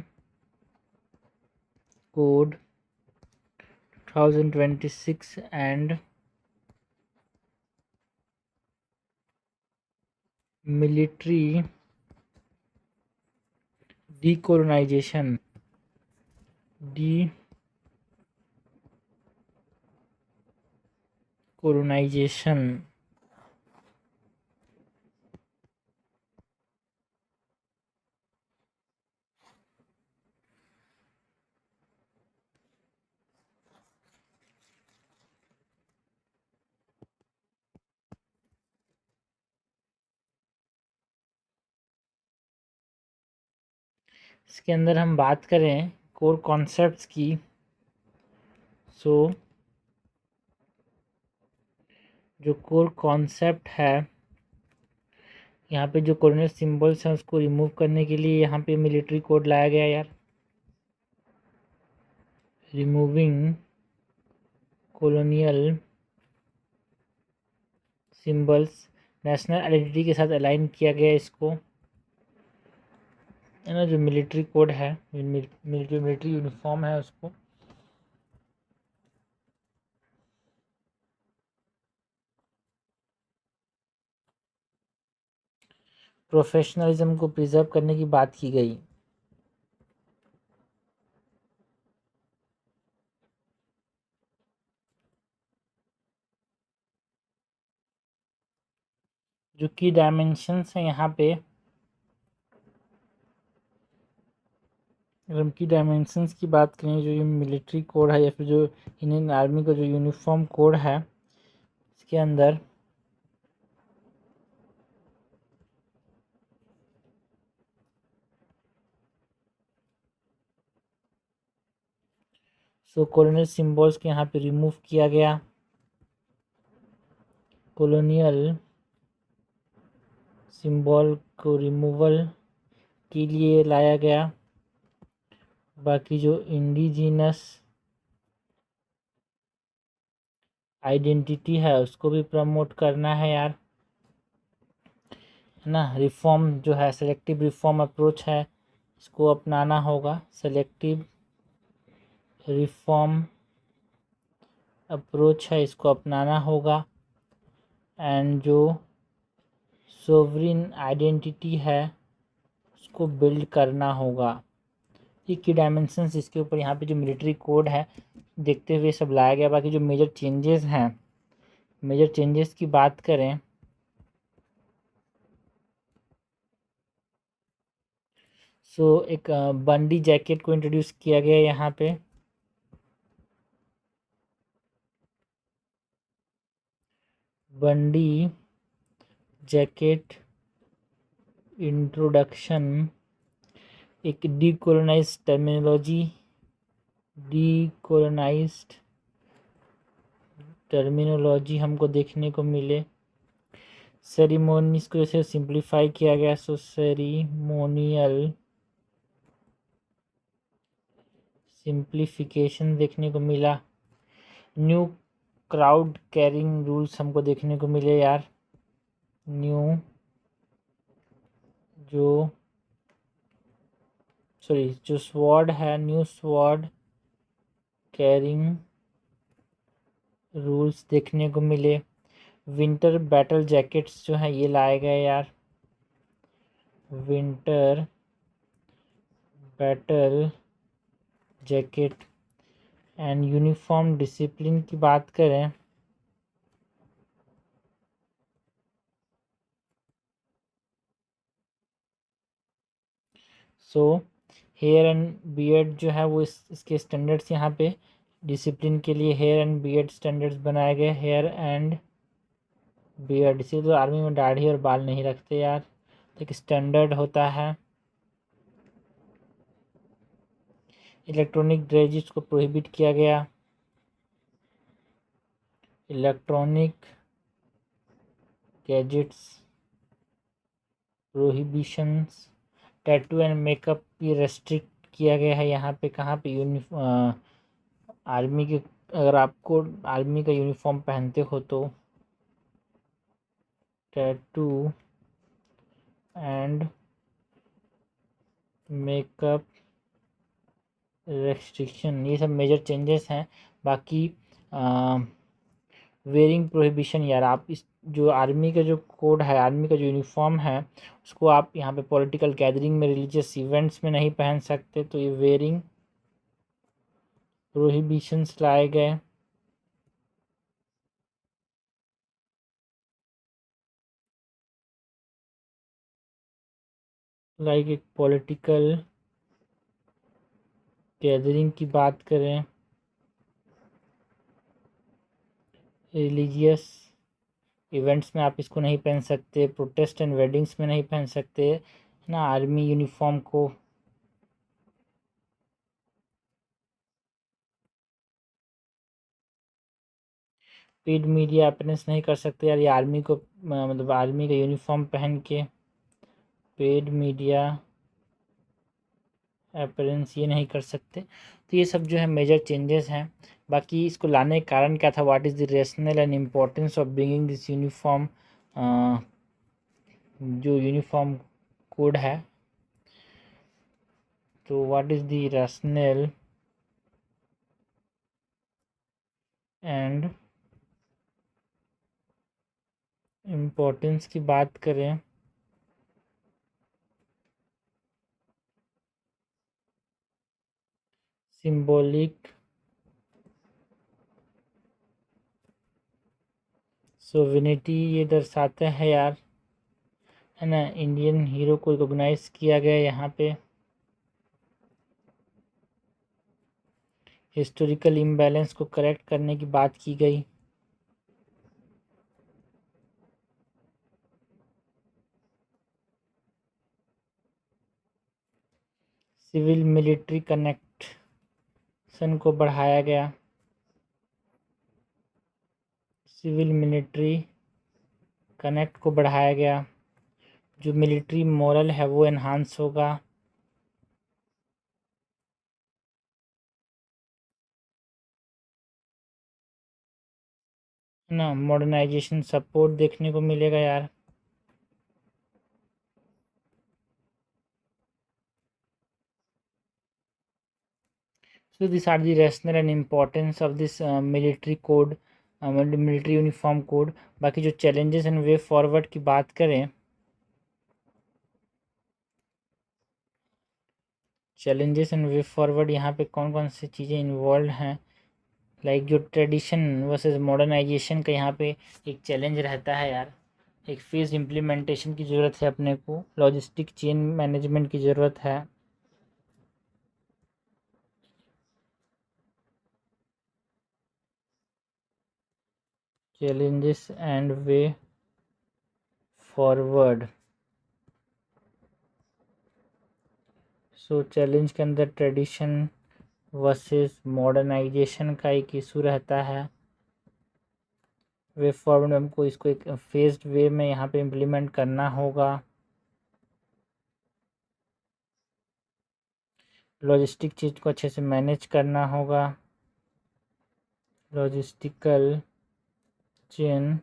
code 2026 and military decolonisation इसके अंदर हम बात करें कोर कॉन्सेप्ट्स की। सो जो कोर कॉन्सेप्ट है, यहाँ पे जो कॉलोनियल सिंबल्स हैं उसको रिमूव करने के लिए यहाँ पे मिलिट्री कोड लाया गया यार। Removing colonial symbols, national identity के साथ अलाइन किया गया इसको, है ना। जो मिलिट्री कोड है, मिलिट्री यूनिफॉर्म है उसको प्रोफेशनलिज्म को प्रिजर्व करने की बात की गई। जो की डायमेंशंस हैं यहाँ पे, अगर हम की डायमेंशंस की बात करें, जो ये मिलिट्री कोड है या फिर जो इंडियन आर्मी का जो यूनिफॉर्म कोड है, इसके अंदर सो कॉलोनियल सिंबल्स को यहाँ पे रिमूव किया गया, कॉलोनियल सिंबल को रिमूवल के लिए लाया गया। बाकी जो इंडिजिनस आइडेंटिटी है उसको भी प्रमोट करना है यार, है ना। रिफॉर्म जो है, सेलेक्टिव रिफॉर्म अप्रोच है, इसको अपनाना होगा। सेलेक्टिव रिफॉर्म अप्रोच है, इसको अपनाना होगा। एंड जो सोवरिन आइडेंटिटी है उसको बिल्ड करना होगा। ये की डायमेंशंस, इसके ऊपर यहाँ पे जो मिलिट्री कोड है देखते हुए सब लाया गया। बाकी जो मेजर चेंजेस हैं, मेजर चेंजेस की बात करें सो एक बंडी जैकेट को इंट्रोड्यूस किया गया यहाँ पे। बंडी जैकेट इंट्रोडक्शन एक डीकोलोनाइज्ड टर्मिनोलॉजी हमको देखने को मिले। सेरिमोनीज को जैसे सिंप्लीफाई किया गया, सो सेरिमोनियल सिंप्लीफिकेशन देखने को मिला। न्यू क्राउड कैरिंग रूल्स हमको देखने को मिले यार। न्यू जो स्वॉर्ड है, न्यू स्वॉर्ड कैरिंग रूल्स देखने को मिले। विंटर बैटल जैकेट्स जो हैं ये लाए गए यार। Winter battle jacket and uniform discipline की बात करें सो हेयर एंड बियर्ड जो है वो इसके स्टैंडर्ड्स यहाँ पे डिसिप्लिन के लिए हेयर एंड बियर्ड स्टैंडर्ड्स बनाए गए। हेयर एंड बियर्ड, इसी तो आर्मी में दाढ़ी और बाल नहीं रखते यार, तो एक स्टैंडर्ड होता है। इलेक्ट्रॉनिक गैजेट्स को प्रोहिबिट किया गया। Electronic gadgets prohibitions. Tattoo and makeup भी रेस्ट्रिक्ट किया गया है यहाँ पे। कहाँ पे? आर्मी के, अगर आपको आर्मी का यूनिफॉर्म पहनते हो तो टैटू एंड मेकअप रेस्ट्रिक्शन, ये सब मेजर चेंजेस हैं। बाकी वेयरिंग प्रोहिबिशन यार, आप इस जो आर्मी का जो कोड है, आर्मी का जो यूनिफॉर्म है, उसको आप यहाँ पे पॉलिटिकल गैदरिंग में, रिलीजियस इवेंट्स में नहीं पहन सकते, तो ये वेयरिंग प्रोहिबिशंस लाए गए। लाइक एक पॉलिटिकल गैदरिंग की बात करें, रिलीजियस इवेंट्स में आप इसको नहीं पहन सकते, प्रोटेस्ट एंड वेडिंग्स में नहीं पहन सकते है ना आर्मी यूनिफॉर्म को। पेड मीडिया अपीयरेंस नहीं कर सकते यार, ये आर्मी को मतलब आर्मी का यूनिफॉर्म पहन के पेड मीडिया अपीयरेंस ये नहीं कर सकते। तो ये सब जो है मेजर चेंजेस हैं। बाकी इसको लाने का कारण क्या था? What is the rational and importance of bringing this uniform, जो यूनिफॉर्म कोड है, तो what is the rational and importance की बात करें सिंबॉलिक सोवेनिटी ये दर्शाते हैं यार, है ना। इंडियन हीरो को रिकॉग्नाइज किया गया यहाँ पे। हिस्टोरिकल इम्बैलेंस को करेक्ट करने की बात की गई। सिविल मिलिट्री कनेक्शन को बढ़ाया गया। सिविल मिलिट्री कनेक्ट को बढ़ाया गया। जो मिलिट्री मोरल है वो एनहांस होगा। है ना, मॉडर्नाइजेशन सपोर्ट देखने को मिलेगा यार। So these are the rationale and importance of this military code, military uniform code. बाकी जो चैलेंजेस एंड वे फॉरवर्ड की बात करें, चैलेंजेस एंड वे फॉरवर्ड यहाँ पे कौन कौन सी चीज़ें इन्वॉल्व हैं। लाइक जो ट्रेडिशन वर्सेस मॉडर्नाइजेशन का यहाँ पे एक चैलेंज रहता है यार। एक फेज इम्प्लीमेंटेशन की ज़रूरत है अपने को, लॉजिस्टिक चेन मैनेजमेंट की ज़रूरत है। Challenges and way forward. So challenge के अंदर ट्रेडिशन वर्सेस मॉडर्नाइजेशन का एक इशू रहता है। वे फॉरवर्ड में हमको इसको एक फेज्ड वे में यहाँ पे इम्प्लीमेंट करना होगा। लॉजिस्टिक चीज़ को अच्छे से मैनेज करना होगा। लॉजिस्टिकल चेन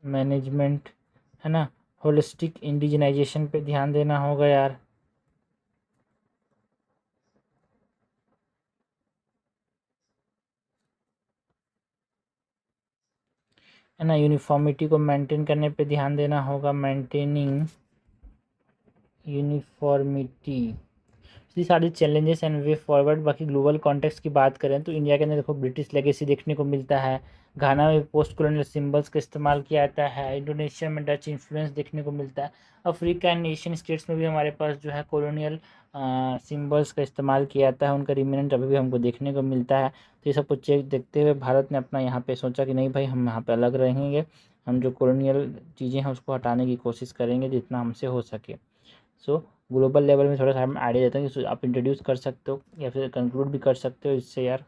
मैनेजमेंट है ना। होलिस्टिक इंडिजिनाइजेशन पे ध्यान देना होगा यार। है ना। यूनिफॉर्मिटी को मेंटेन करने पे ध्यान देना होगा। Maintaining uniformity. ये सारी चैलेंजेस एंड वे फॉरवर्ड। बाकी ग्लोबल कॉन्टेक्स्ट की बात करें तो इंडिया के अंदर देखो ब्रिटिश लेगेसी देखने को मिलता है। घाना में पोस्ट कॉलोनियल सिंबल्स का इस्तेमाल किया जाता है। इंडोनेशिया में डच इन्फ्लुएंस देखने को मिलता है। अफ्रीका एंड एशियन स्टेट्स में भी हमारे पास जो है कॉलोनियल सिंबल्स का इस्तेमाल किया जाता है। उनका रिमेनेंट अभी भी हमको देखने को मिलता है। तो ये सब कुछ देखते हुए भारत ने अपना यहाँ पे सोचा कि नहीं भाई, हम यहाँ पे अलग रहेंगे। हम जो कॉलोनियल चीज़ें हैं उसको हटाने की कोशिश करेंगे जितना हमसे हो सके। सो ग्लोबल लेवल में थोड़ा सा हम आइडिया देते हैं कि आप इंट्रोड्यूस कर सकते हो या फिर कंक्लूड भी कर सकते हो इससे यार।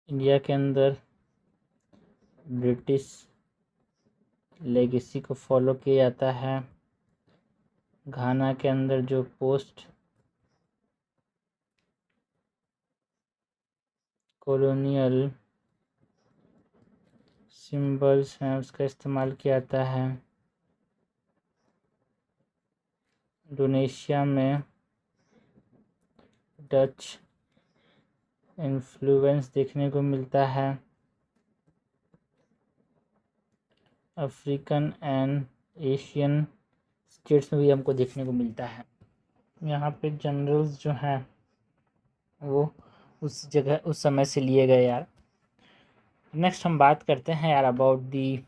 इंडिया के अंदर ब्रिटिश लेगेसी को फॉलो किया जाता है। घाना के अंदर जो पोस्ट कॉलोनियल सिंबल्स हैं उसका इस्तेमाल किया जाता है। इंडोनेशिया में डच इन्फ्लुएंस देखने को मिलता है। अफ्रीकन एंड एशियन स्टेट्स में भी हमको देखने को मिलता है। यहाँ पे जनरल्स जो हैं वो उस जगह उस समय से लिए गए यार। नेक्स्ट हम बात करते हैं यार अबाउट दी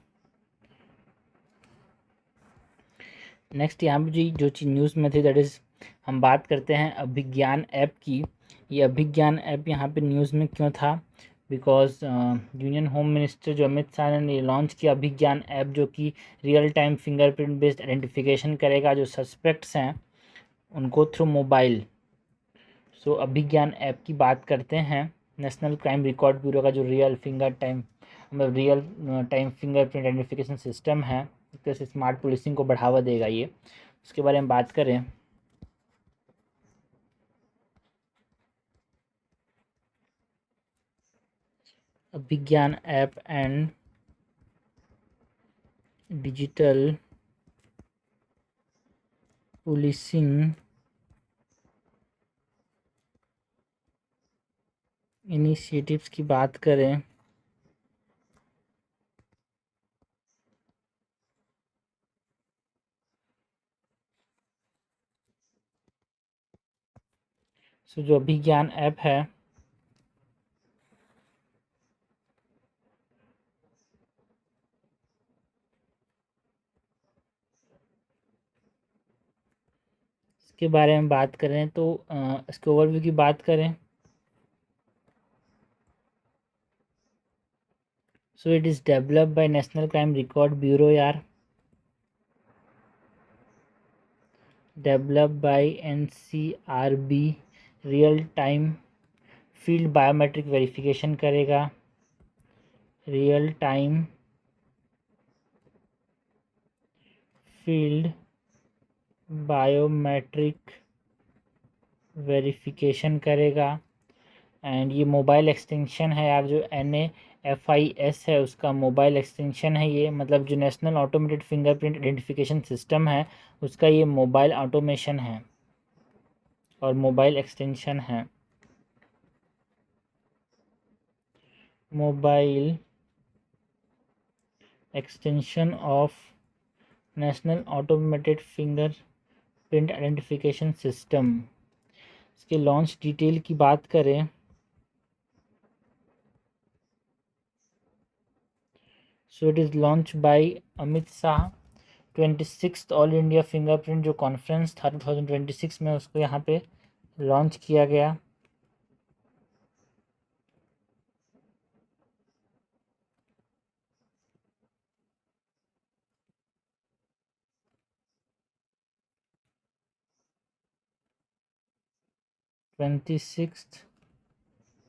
नेक्स्ट यहाँ पे जी जो चीज़ न्यूज़ में थी दैट इज़ हम बात करते हैं अभिज्ञान ऐप की। ये अभिज्ञान ऐप यहाँ पे न्यूज़ में क्यों था? बिकॉज यूनियन होम मिनिस्टर जो अमित शाह ने लॉन्च किया अभिज्ञान ऐप, जो कि real time fingerprint based identification करेगा जो सस्पेक्ट्स हैं उनको थ्रू मोबाइल। सो अभिज्ञान ऐप की बात करते हैं। नेशनल क्राइम रिकॉर्ड ब्यूरो का जो real time fingerprint identification system है, एक तरह से स्मार्ट पुलिसिंग को बढ़ावा देगा ये। उसके बारे में बात करें Abhigyan app and digital policing initiatives की बात करें सो जो अभिज्ञान ऐप है इसके बारे में बात करें तो इसके ओवरव्यू की बात करें so it is developed by National Crime Record Bureau यार। Developed by NCRB। Real time field biometric verification करेगा। Real time field biometric verification करेगा। एंड ये मोबाइल एक्सटेंशन है यार, जो NAFIS है उसका मोबाइल एक्सटेंशन है ये। मतलब जो national automated fingerprint identification system है उसका ये मोबाइल ऑटोमेशन है और मोबाइल एक्सटेंशन है। Mobile extension of national automated fingerprint identification system. इसके लॉन्च डिटेल की बात करें so it is launch by Amit Shah 26 all India fingerprint जो कॉन्फ्रेंस था 2026 में, उसको यहाँ पे लॉन्च किया गया।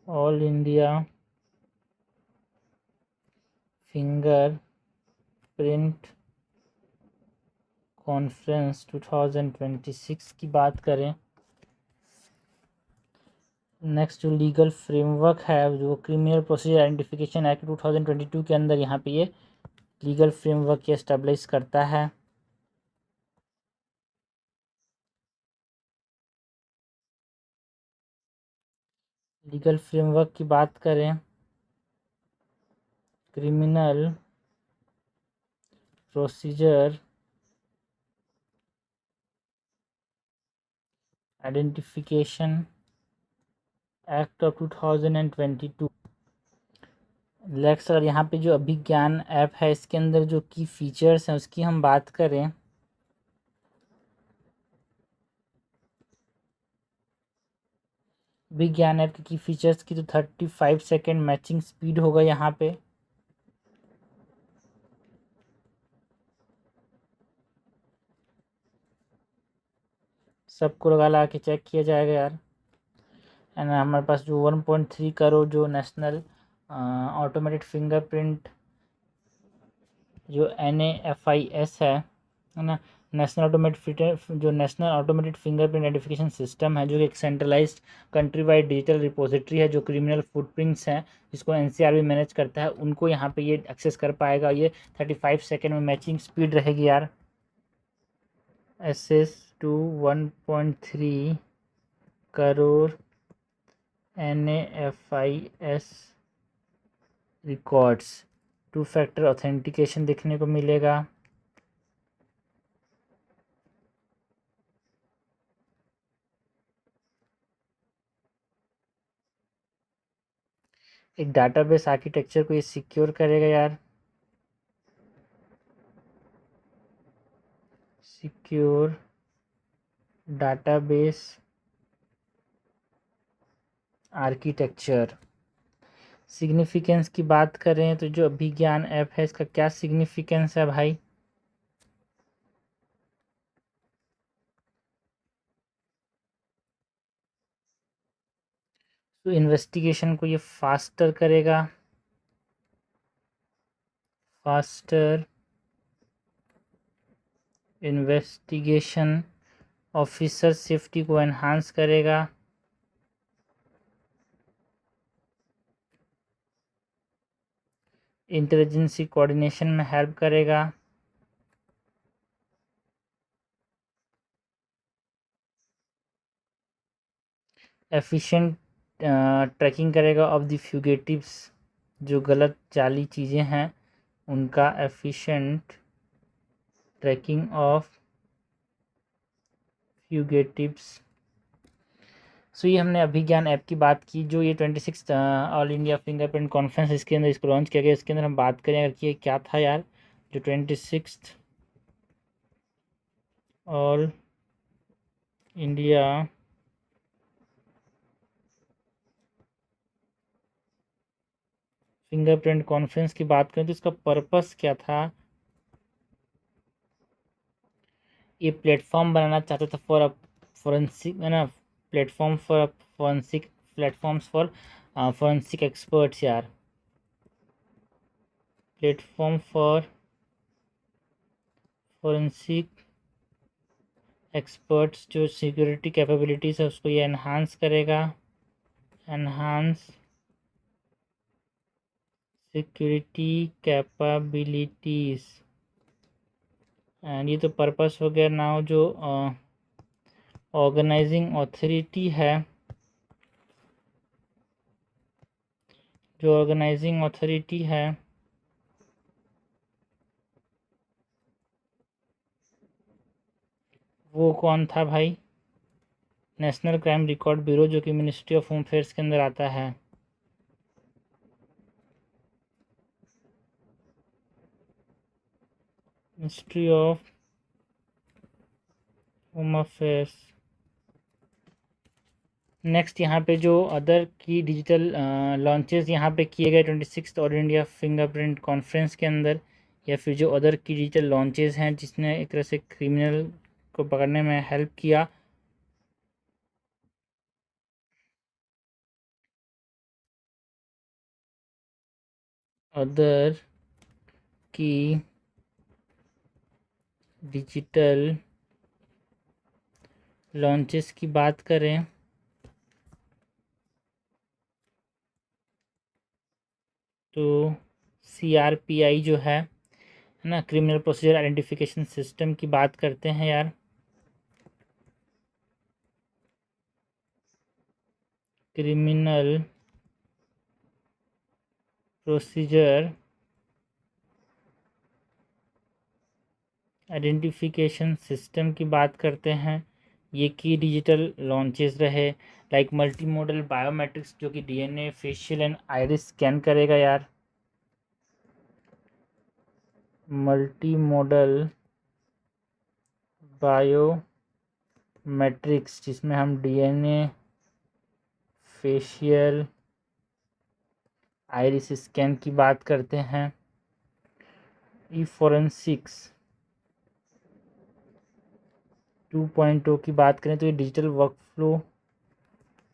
All India finger print conference 2026 की बात करें। नेक्स्ट जो लीगल फ्रेमवर्क है, जो क्रिमिनल प्रोसीजर आइडेंटिफिकेशन एक्ट 2022 के अंदर यहाँ पे ये लीगल फ्रेमवर्क ये एस्टेब्लिश करता है। लीगल फ्रेमवर्क की बात करें, criminal procedure identification act of 2022। लेक्स और यहाँ पे जो अभिज्ञान ऐप है, इसके अंदर जो की फीचर्स हैं उसकी हम बात करें। अभिज्ञान ऐप की फीचर्स की तो 35 सेकेंड मैचिंग स्पीड होगा यहाँ पे। सबको लगा के चेक किया जाएगा यार। एंड हमारे पास जो 1.3 करोड़ जो नेशनल ऑटोमेटेड फिंगरप्रिंट जो NAFIS है ना, national automated fingerprint identification system है, जो कि एक centralised country wide digital repository है, जो क्रिमिनल फुटप्रिंट्स हैं जिसको NCR भी मैनेज करता है, उनको यहाँ पे ये एक्सेस कर पाएगा। ये 35 सेकेंड में मैचिंग स्पीड रहेगी यार। Access to 1.3 crore NAFIS records, 2 factor authentication देखने को मिलेगा। एक डाटाबेस आर्किटेक्चर को ये सिक्योर करेगा यार। Secure database architecture. सिग्निफिकेंस की बात करें तो जो अभिज्ञान ऐप है, इसका क्या सिग्निफिकेंस है भाई? तो इन्वेस्टिगेशन को ये फास्टर करेगा, फास्टर इन्वेस्टिगेशन, ऑफिसर सेफ्टी को एनहांस करेगा, इंटेलिजेंसी कोऑर्डिनेशन में हेल्प करेगा, एफिशिएंट ट्रैकिंग करेगा ऑफ द फ्यूगेटिव्स, जो गलत जाली चीज़ें हैं उनका एफिशिएंट ट्रैकिंग ऑफ फ्यूगेटिव्स। सो ये हमने अभिज्ञान ऐप की बात की, जो ये 26 ऑल इंडिया फिंगरप्रिंट कॉन्फ्रेंस इसके अंदर इसको लॉन्च किया गया। इसके अंदर हम बात करें अगर कि क्या था यार, जो 26 ऑल इंडिया फिंगरप्रिंट कॉन्फ्रेंस की बात करें तो इसका पर्पस क्या था। ये प्लेटफॉर्म बनाना चाहता था फॉर फॉरेंसिक, है ना, platform for forensic, platforms for forensic experts यार, प्लेटफॉर्म फॉर फॉरेंसिक एक्सपर्ट्स, जो सिक्योरिटी कैपेबिलिटीज़ है उसको ये एनहांस करेगा, एनहांस सिक्योरिटी कैपेबिलिटीज़। एंड ये तो पर्पस हो गया। नाउ जो ऑर्गेनाइजिंग अथॉरिटी है, जो ऑर्गेनाइजिंग अथॉरिटी है वो कौन था भाई? नेशनल क्राइम रिकॉर्ड ब्यूरो, जो कि मिनिस्ट्री ऑफ होम अफेयर्स के अंदर आता है। Ministry of home affairs. Next यहाँ पे जो अदर की डिजिटल लॉन्चेस यहाँ पे किए गए 26 ऑल इंडिया फिंगरप्रिंट कॉन्फ्रेंस के अंदर, या फिर जो अदर की डिजिटल लॉन्चेस हैं जिसने एक तरह से क्रिमिनल को पकड़ने में हेल्प किया। अदर की डिजिटल लॉन्चेस की बात करें तो CRPI जो है ना, क्रिमिनल प्रोसीजर आइडेंटिफिकेशन सिस्टम की बात करते हैं यार। क्रिमिनल प्रोसीजर आइडेंटिफिकेशन सिस्टम की बात करते हैं। ये की डिजिटल लॉन्चेस रहे, लाइक मल्टी मॉडल बायोमेट्रिक्स जो कि DNA, facial and iris scan करेगा यार। मल्टी मॉडल बायोमेट्रिक्स जिसमें हम DNA, फेशियल, आइरिस स्कैन की बात करते हैं। E-फोरेंसिक्स 2.0 की बात करें तो ये डिजिटल वर्कफ्लो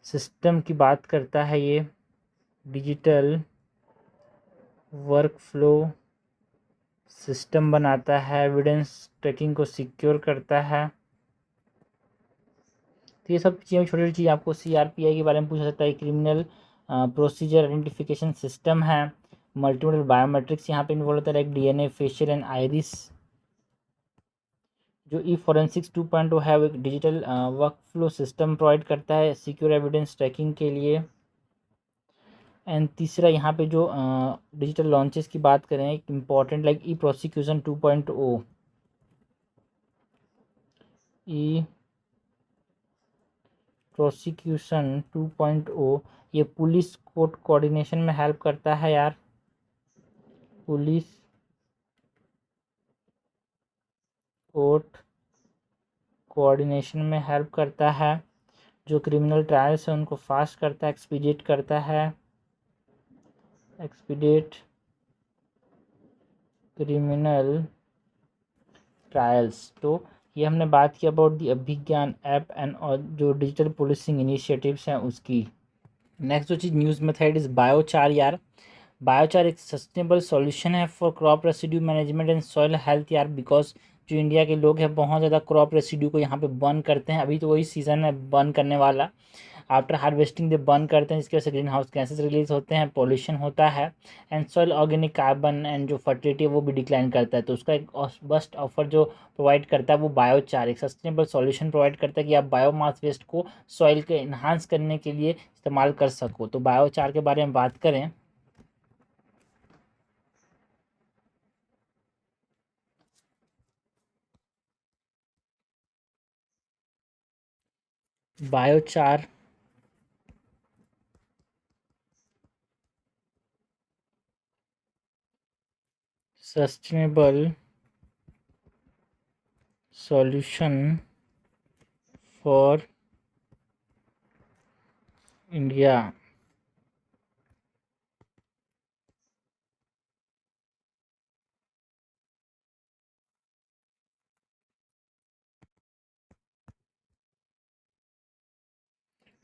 सिस्टम की बात करता है। ये डिजिटल वर्कफ्लो सिस्टम बनाता है, एविडेंस ट्रैकिंग को सिक्योर करता है। तो ये सब चीज़ें, छोटी छोटी चीज़ आपको CRPI के बारे में पूछा सकता है। क्रिमिनल प्रोसीजर आइडेंटिफिकेशन सिस्टम है। मल्टीमोडल बायोमेट्रिक्स यहाँ पे इन्वॉल्व होता है, like DNA, facial and iris. जो E-फोरेंसिक्स 2.0 है वो एक डिजिटल वर्कफ्लो सिस्टम प्रोवाइड करता है सिक्योर एविडेंस ट्रैकिंग के लिए। एंड तीसरा यहाँ पे जो डिजिटल लॉन्चेस की बात करें, एक इम्पॉर्टेंट लाइक E-प्रोसिक्यूशन 2.0। E-प्रोसिक्यूशन 2.0 ये पुलिस कोर्ट कोऑर्डिनेशन में हेल्प करता है यार। पुलिस कोर्ट कोऑर्डिनेशन में हेल्प करता है। जो क्रिमिनल ट्रायल्स है उनको फास्ट करता है, एक्सपीडिएट करता है। Expediate criminal trials. तो ये हमने बात की about the Abhigyan app and और जो डिजिटल पुलिसिंग इनिशिएटिव्स हैं उसकी। नेक्स्ट जो चीज़ न्यूज़ मेथड इज़ बायोचार यार। बायोचार एक सस्टेनेबल सॉल्यूशन है for crop residue management and soil health यार। बिकॉज जो इंडिया के लोग हैं बहुत ज़्यादा क्रॉप रेसिड्यू को यहाँ पे बर्न करते हैं। अभी तो वही सीज़न है बर्न करने वाला। आफ्टर हार्वेस्टिंग दे बर्न करते हैं, जिसकी वजह से ग्रीन हाउस गैसेज रिलीज होते हैं, पॉल्यूशन होता है, and soil organic carbon and जो फर्टिलिटी है वो भी डिक्लाइन करता है। तो उसका एक बेस्ट ऑफर जो प्रोवाइड करता है वो बायोचार एक सस्टेनेबल सॉल्यूशन प्रोवाइड करता है कि आप बायोमास वेस्ट को सॉइल के इन्हांस करने के लिए इस्तेमाल कर सको। तो बायोचार के बारे में बात करें biochar sustainable solution for India.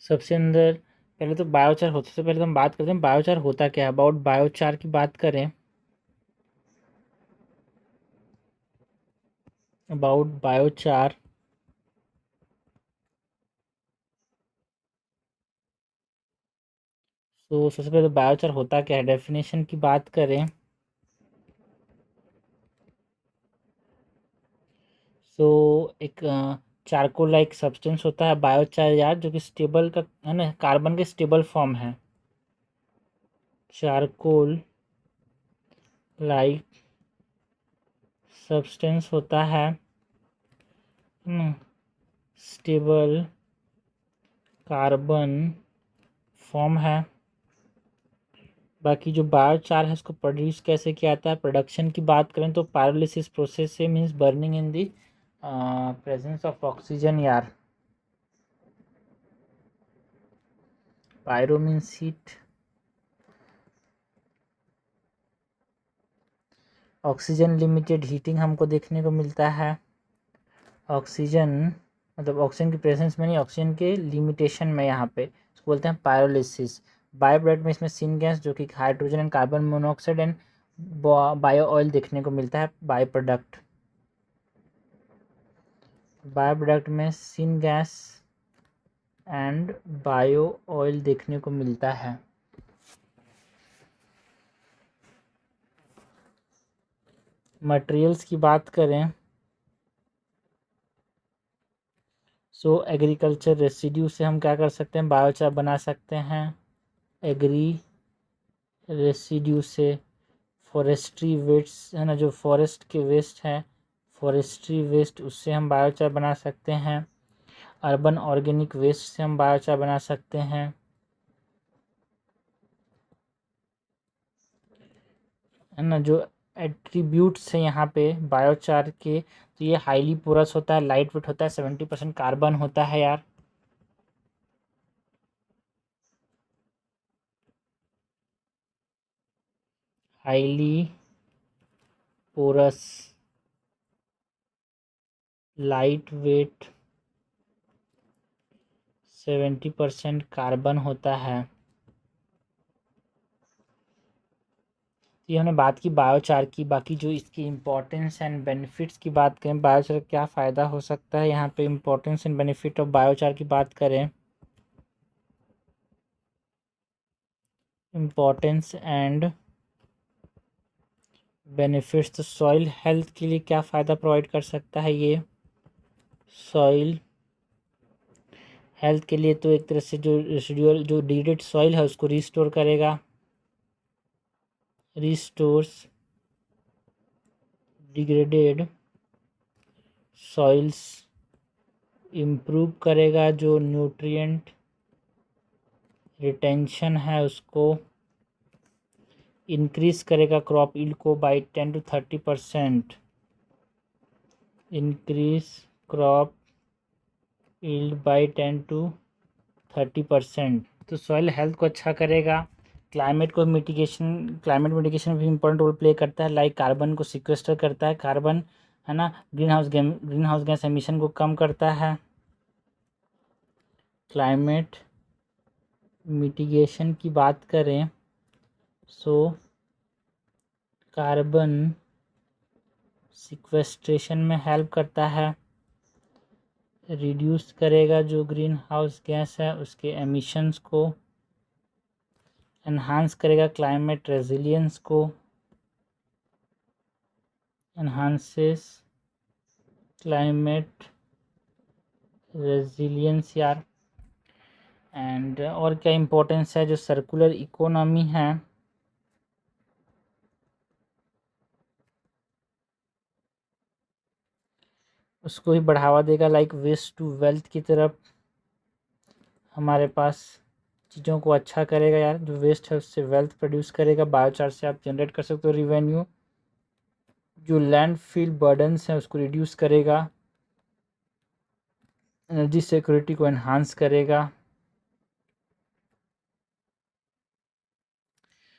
सबसे अंदर पहले तो बायोचार होता है, पहले तो हम बात करते हैं बायोचार होता क्या है। अबाउट बायोचार की बात करें, अबाउट बायोचार तो सबसे पहले तो बायोचार होता क्या है, डेफिनेशन की बात करें तो एक चारकोल लाइक सब्सटेंस होता है बायोचार यार, जो कि स्टेबल का है ना, कार्बन के स्टेबल फॉर्म है। चारकोल लाइक सब्सटेंस होता है स्टेबल कार्बन फॉर्म है। बाकी जो बायोचार है उसको प्रोड्यूस कैसे किया जाता है, प्रोडक्शन की बात करें तो पायरोलिसिस प्रोसेस से, means burning in the presence of oxygen यार, pyro means heat, oxygen limited heating हमको देखने को मिलता है। ऑक्सीजन मतलब ऑक्सीजन की प्रेजेंस में नहीं, ऑक्सीजन के लिमिटेशन में यहाँ पे इसको बोलते हैं पायरोलिसिस। बायो प्रोडक्ट में इसमें सिन गैस जो कि hydrogen and carbon monoxide and bio oil देखने को मिलता है। बायो प्रोडक्ट में syn gas and bio oil देखने को मिलता है। मटेरियल्स की बात करें सो एग्रीकल्चर रेसिड्यू से हम क्या कर सकते हैं, बायोचार बना सकते हैं। एग्री रेसिड्यू से फॉरेस्ट्री वेस्ट है ना, जो फॉरेस्ट के वेस्ट हैं, फॉरेस्ट्री वेस्ट, उससे हम बायोचार बना सकते हैं। अर्बन ऑर्गेनिक वेस्ट से हम बायोचार बना सकते हैं, है ना। जो एट्रीब्यूट्स हैं यहाँ पे बायोचार के, तो ये हाईली पोरस होता है, लाइट वेट होता है, 70% कार्बन होता है यार। Highly porous, light weight, 70% carbon होता है। ये हमने बात की बायोचार की। बाकी जो इसकी इम्पोर्टेंस एंड बेनिफिट्स की बात करें, बायोचार क्या फ़ायदा हो सकता है, यहाँ पे importance and benefit of biochar की बात करें, इम्पोर्टेंस एंड बेनिफिट्स, तो सॉइल हेल्थ के लिए क्या फ़ायदा प्रोवाइड कर सकता है ये। सॉइल हेल्थ के लिए तो एक तरह से जो रेसिडुअल जो डिग्रेडेड सॉइल है उसको रिस्टोर करेगा, रिस्टोर्स डिग्रेडेड सॉइल्स, इम्प्रूव करेगा जो न्यूट्रिएंट रिटेंशन है उसको, इंक्रीज करेगा क्रॉप यील्ड को by 10 to 30%, increase crop yield by 10 to 30%। तो सॉइल हेल्थ को अच्छा करेगा। क्लाइमेट मिटिगेशन भी इम्पोर्टेंट रोल प्ले करता है, लाइक कार्बन को सिक्वेस्टर करता है, कार्बन है ना, ग्रीन हाउस गैस एमिशन को कम करता है। क्लाइमेट मिटिगेशन की बात करें सो कार्बन सिक्वेस्ट्रेशन में हेल्प करता है, रिड्यूस करेगा जो ग्रीन हाउस गैस है उसके एमिशंस को, एनहांस करेगा क्लाइमेट रेजिलियंस को, एनहांसेस क्लाइमेट रेजिलियंस यार। एंड और क्या इम्पोर्टेंस है, जो सर्कुलर इकोनॉमी है उसको ही बढ़ावा देगा, लाइक वेस्ट टू वेल्थ की तरफ हमारे पास चीज़ों को अच्छा करेगा यार। जो वेस्ट है उससे वेल्थ प्रोड्यूस करेगा, बायोचार से आप जनरेट कर सकते हो रिवेन्यू। जो लैंडफिल बर्डन्स हैं उसको रिड्यूस करेगा, एनर्जी सिक्योरिटी को एनहांस करेगा।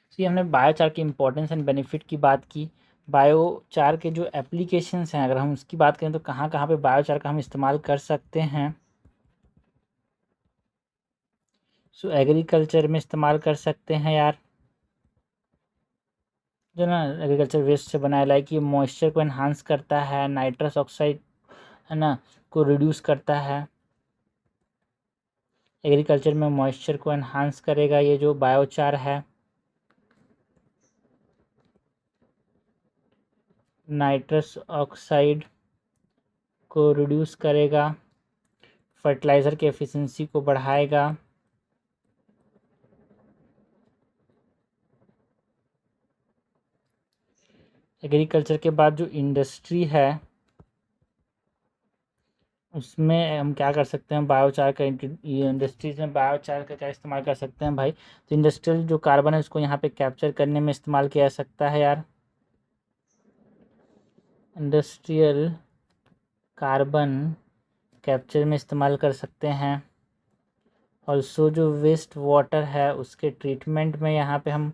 तो ये हमने बायोचार के इम्पोर्टेंस एंड बेनिफिट की बात की। बायोचार के जो एप्लीकेशंस हैं अगर हम उसकी बात करें तो कहाँ कहाँ पे बायोचार का हम इस्तेमाल कर सकते हैं। सो एग्रीकल्चर में इस्तेमाल कर सकते हैं यार, जो ना एग्रीकल्चर वेस्ट से बनाया, लाइक ये मॉइस्चर को एनहांस करता है, नाइट्रस ऑक्साइड है ना को रिड्यूस करता है। एग्रीकल्चर में मॉइस्चर को एनहांस करेगा ये जो बायोचार है। नाइट्रस ऑक्साइड को रिड्यूस करेगा, फर्टिलाइज़र की एफिशिएंसी को बढ़ाएगा। एग्रीकल्चर के बाद जो इंडस्ट्री है उसमें हम क्या कर सकते हैं, बायोचार का इंडस्ट्रीज में बायोचार का क्या इस्तेमाल कर सकते हैं भाई। तो इंडस्ट्रियल जो कार्बन है उसको यहाँ पे कैप्चर करने में इस्तेमाल किया जा सकता है यार। इंडस्ट्रियल कार्बन कैप्चर में इस्तेमाल कर सकते हैं। ऑल्सो जो वेस्ट वाटर है उसके ट्रीटमेंट में यहाँ पे हम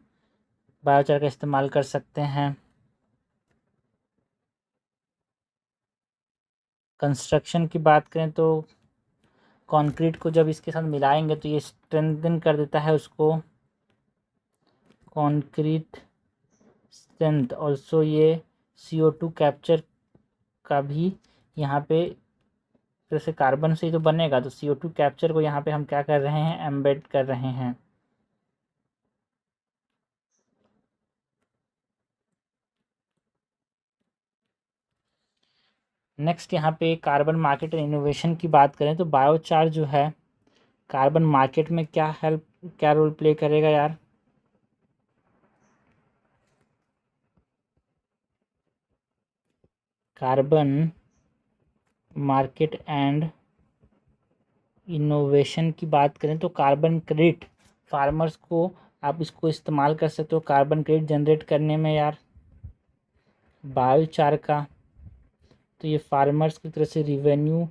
बायोचार का इस्तेमाल कर सकते हैं। कंस्ट्रक्शन की बात करें तो कंक्रीट को जब इसके साथ मिलाएंगे तो ये स्ट्रेंथन कर देता है उसको, कंक्रीट स्ट्रेंथ। ऑल्सो ये CO2 कैप्चर का भी यहाँ पे, जैसे कार्बन से ही तो बनेगा तो CO2 कैप्चर को यहाँ पे हम क्या कर रहे हैं, एम्बेड कर रहे हैं। नेक्स्ट यहाँ पे कार्बन मार्केट एंड इनोवेशन की बात करें तो बायोचार जो है कार्बन मार्केट में क्या रोल प्ले करेगा यार। कार्बन मार्केट एंड इनोवेशन की बात करें तो कार्बन क्रेडिट फार्मर्स को आप इसको इस्तेमाल कर सकते हो कार्बन क्रेडिट जनरेट करने में यार बायोचार का। तो ये फार्मर्स की तरफ से रिवेन्यू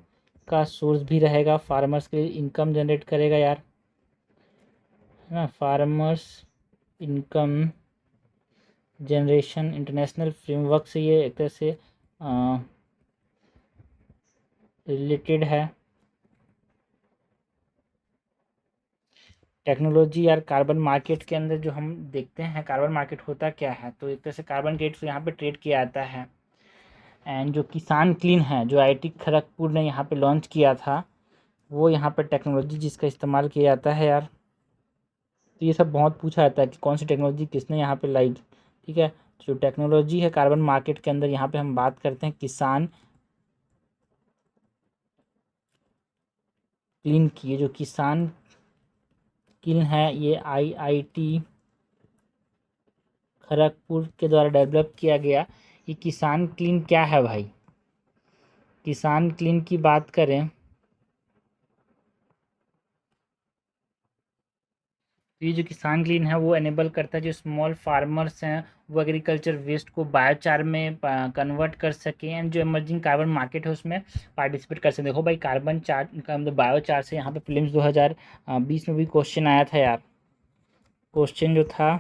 का सोर्स भी रहेगा, फार्मर्स के लिए इनकम जनरेट करेगा यार, है ना। Farmers income generation international framework से ये एक तरह से रिलेटेड है। टेक्नोलॉजी यार कार्बन मार्केट के अंदर जो हम देखते हैं कार्बन मार्केट होता क्या है, तो एक तरह से कार्बन क्रेडिट्स यहाँ पे ट्रेड किया जाता है। एंड जो किसान क्लीन है जो IIT खड़गपुर ने यहाँ पे लॉन्च किया था वो यहाँ पे टेक्नोलॉजी जिसका इस्तेमाल किया जाता है यार। तो ये सब बहुत पूछा जाता है कि कौन सी टेक्नोलॉजी किसने यहाँ पे लाई, ठीक है। जो टेक्नोलॉजी है कार्बन मार्केट के अंदर यहाँ पे हम बात करते हैं किसान क्लीन की। ये जो किसान क्लीन है ये IIT खड़गपुर के द्वारा डेवलप किया गया। ये किसान क्लीन क्या है भाई, किसान क्लीन की बात करें तो ये जो किसान क्लीन है वो एनेबल करता है जो स्मॉल फार्मर्स हैं वो एग्रीकल्चर वेस्ट को बायोचार में कन्वर्ट कर सकें एंड जो इमर्जिंग कार्बन मार्केट है उसमें पार्टिसिपेट कर सकें। देखो भाई कार्बन चार्ट का मतलब बायोचार से यहाँ पे प्रीलिम्स 2020 में भी क्वेश्चन आया था यार। क्वेश्चन जो था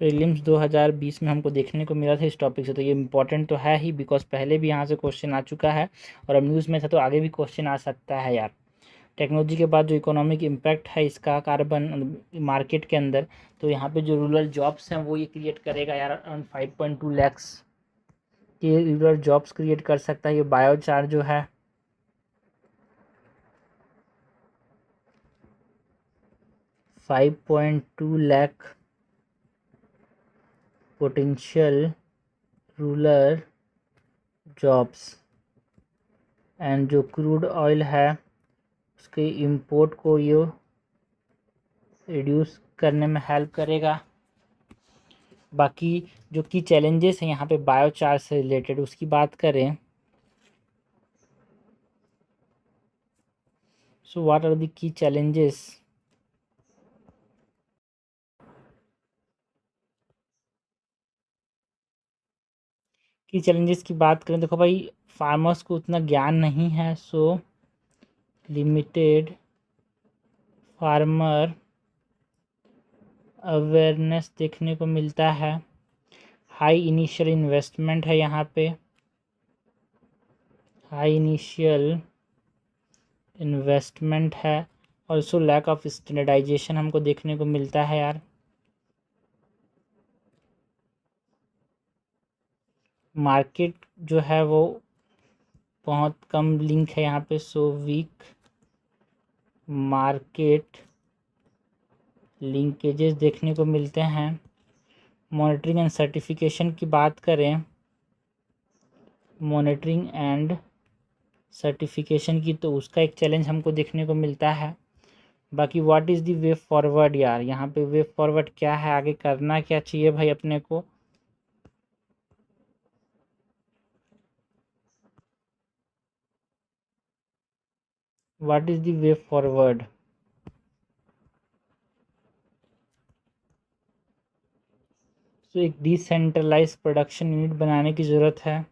प्रीलिम्स 2020 में हमको देखने को मिला था इस टॉपिक से, तो ये इंपॉर्टेंट तो है ही बिकॉज पहले भी यहाँ से क्वेश्चन आ चुका है और अब न्यूज़ में था तो आगे भी क्वेश्चन आ सकता है यार। टेक्नोलॉजी के बाद जो इकोनॉमिक इम्पैक्ट है इसका कार्बन मार्केट के अंदर, तो यहाँ पे जो रूरल जॉब्स हैं वो ये क्रिएट करेगा यार। अराउंड 5.2 लैक्स के रूरल जॉब्स क्रिएट कर सकता है ये बायोचार जो है। $5.2 lakh potential rural jobs. And जो क्रूड ऑयल है उसके इंपोर्ट को ये रिड्यूस करने में हेल्प करेगा। बाकी जो की चैलेंजेस हैं यहाँ पे बायोचार से रिलेटेड उसकी बात करें, so what are the key challenges. Key challenges की बात करें देखो भाई फार्मर्स को उतना ज्ञान नहीं है, सो लिमिटेड फार्मर अवेयरनेस देखने को मिलता है। हाई इनिशियल इन्वेस्टमेंट है यहाँ पे, हाई इनिशियल इन्वेस्टमेंट है। ऑल्सो लैक ऑफ स्टैंडर्डाइजेशन हमको देखने को मिलता है यार। मार्केट जो है वो बहुत कम लिंक है यहाँ पे, सो वीक मार्केट लिंकेजेस देखने को मिलते हैं। मॉनिटरिंग एंड सर्टिफिकेशन की बात करें, मॉनिटरिंग एंड सर्टिफिकेशन की तो उसका एक चैलेंज हमको देखने को मिलता है। बाकी what is the way forward यार, यहाँ पे वे फॉरवर्ड क्या है, आगे करना क्या चाहिए भाई अपने को। What is the way forward. तो एक डिसेंट्रलाइज प्रोडक्शन यूनिट बनाने की ज़रूरत है।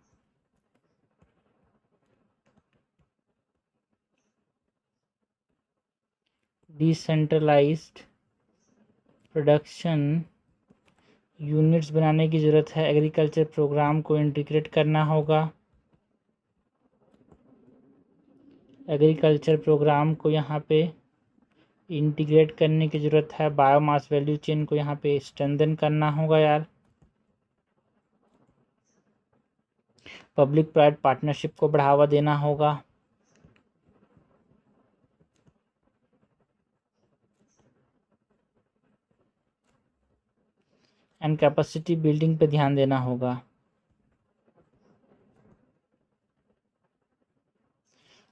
डिसेंट्रलाइज्ड प्रोडक्शन यूनिट्स बनाने की ज़रूरत है। एग्रीकल्चर प्रोग्राम को इंटीग्रेट करना होगा। एग्रीकल्चर प्रोग्राम को यहाँ पे इंटीग्रेट करने की ज़रूरत है। बायोमास वैल्यू चेन को यहाँ पे स्ट्रेंथन करना होगा यार। पब्लिक प्राइवेट पार्टनरशिप को बढ़ावा देना होगा। एंड कैपेसिटी बिल्डिंग पे ध्यान देना होगा।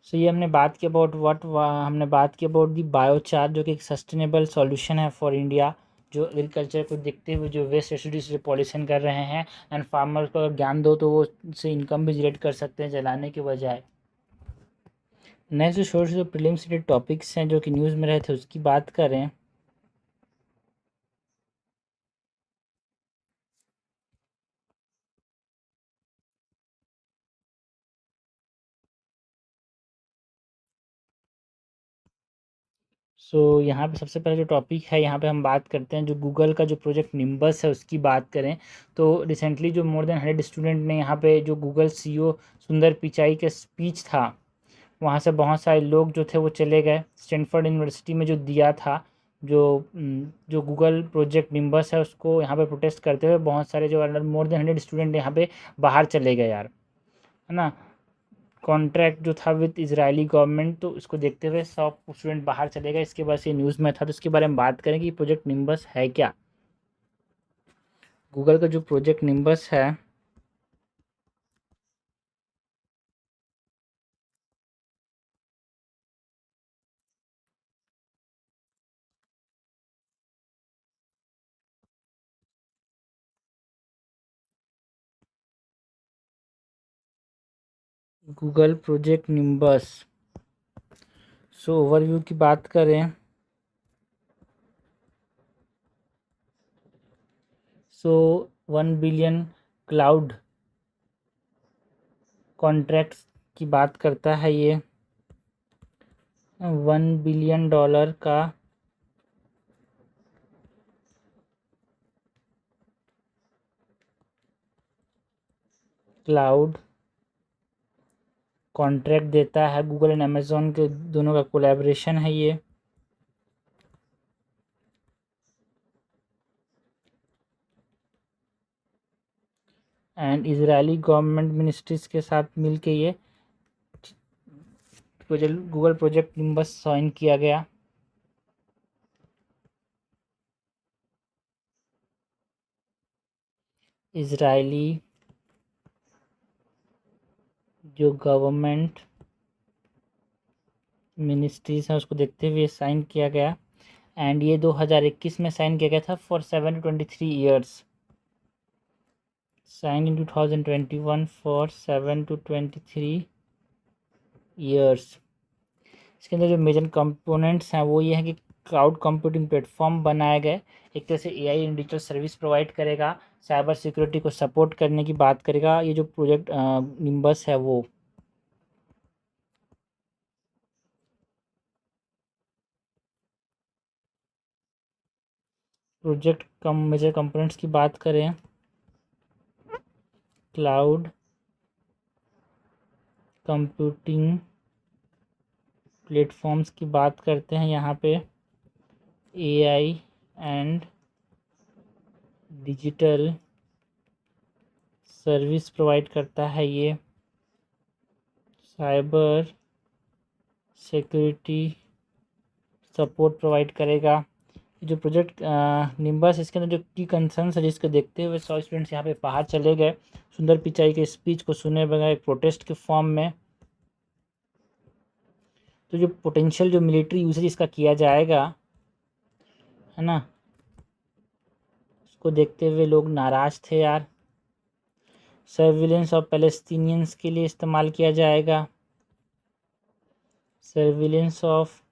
सो ये हमने बात की अबाउट हमने बात की अबाउट दी बायोचार, जो कि एक सस्टेनेबल सॉल्यूशन है फॉर इंडिया, जो एग्रीकल्चर को देखते हुए जो वेस्ट रेसिड्यू से पॉल्यूशन कर रहे हैं। एंड फार्मर को अगर ज्ञान दो तो वो से इनकम भी जनरेट कर सकते हैं जलाने के बजाय। नेक्स्ट जो छोटे जो प्रीलिम्स से टॉपिक्स हैं जो कि न्यूज़ में रहे थे उसकी बात करें। सो यहाँ पे सबसे पहले जो टॉपिक है यहाँ पे हम बात करते हैं जो गूगल का जो प्रोजेक्ट निम्बस है उसकी बात करें तो रिसेंटली जो मोर देन 100 स्टूडेंट ने यहाँ पे जो गूगल सीईओ सुंदर पिचाई का स्पीच था वहाँ से बहुत सारे लोग जो थे वो चले गए। स्टैनफोर्ड यूनिवर्सिटी में जो दिया था जो गूगल प्रोजेक्ट निम्बस है उसको यहाँ पे प्रोटेस्ट करते हुए बहुत सारे जो मोर देन 100 स्टूडेंट यहाँ पे बाहर चले गए यार, है ना। कॉन्ट्रैक्ट जो था विद इजरायली गवर्नमेंट, तो इसको देखते हुए 100 स्टूडेंट बाहर चले गए। इसके बाद ये न्यूज़ में था तो इसके बारे में बात करें कि प्रोजेक्ट निम्बस है क्या। गूगल का जो प्रोजेक्ट निम्बस है गूगल प्रोजेक्ट निम्बस। सो ओवरव्यू की बात करें सो 1 बिलियन क्लाउड कॉन्ट्रैक्ट्स की बात करता है ये। $1 बिलियन का क्लाउड कॉन्ट्रैक्ट देता है। गूगल एंड अमेज़ॉन के दोनों का कोलैबोरेशन है ये। एंड इजरायली गवर्नमेंट मिनिस्ट्रीज के साथ मिलके ये गूगल प्रोजेक्ट निम्बस साइन किया गया। इजरायली जो गवर्नमेंट मिनिस्ट्रीज हैं उसको देखते हुए साइन किया गया। एंड ये 2021 में साइन किया गया था for 7 to 23 years. Sign in 2021 for 7 to 23 years. इसके अंदर जो मेजर कंपोनेंट्स हैं वो ये हैं कि क्लाउड कंप्यूटिंग प्लेटफॉर्म बनाए गए, एक तरह से AI and digital service provide करेगा, साइबर सिक्योरिटी को सपोर्ट करने की बात करेगा ये जो प्रोजेक्ट निम्बस है वो। प्रोजेक्ट मेजर कंपोनेंट्स की बात करें क्लाउड कंप्यूटिंग प्लेटफॉर्म्स की बात करते हैं यहाँ पे AI and digital service provide करता है ये, साइबर सिक्योरिटी सपोर्ट प्रोवाइड करेगा। जो प्रोजेक्ट निम्बस इसके अंदर जो की कंसर्न्स है जिसको देखते हुए 100 स्टूडेंट्स यहाँ पे बाहर चले गए सुंदर पिचाई के स्पीच को सुने बगैर एक प्रोटेस्ट के फॉर्म में। तो जो पोटेंशियल जो मिलिट्री यूसेज इसका किया जाएगा, है ना, उसको देखते हुए लोग नाराज़ थे यार। सर्विलेंस ऑफ पैलेस्टीनियंस के लिए इस्तेमाल किया जाएगा। सर्विलेंस ऑफ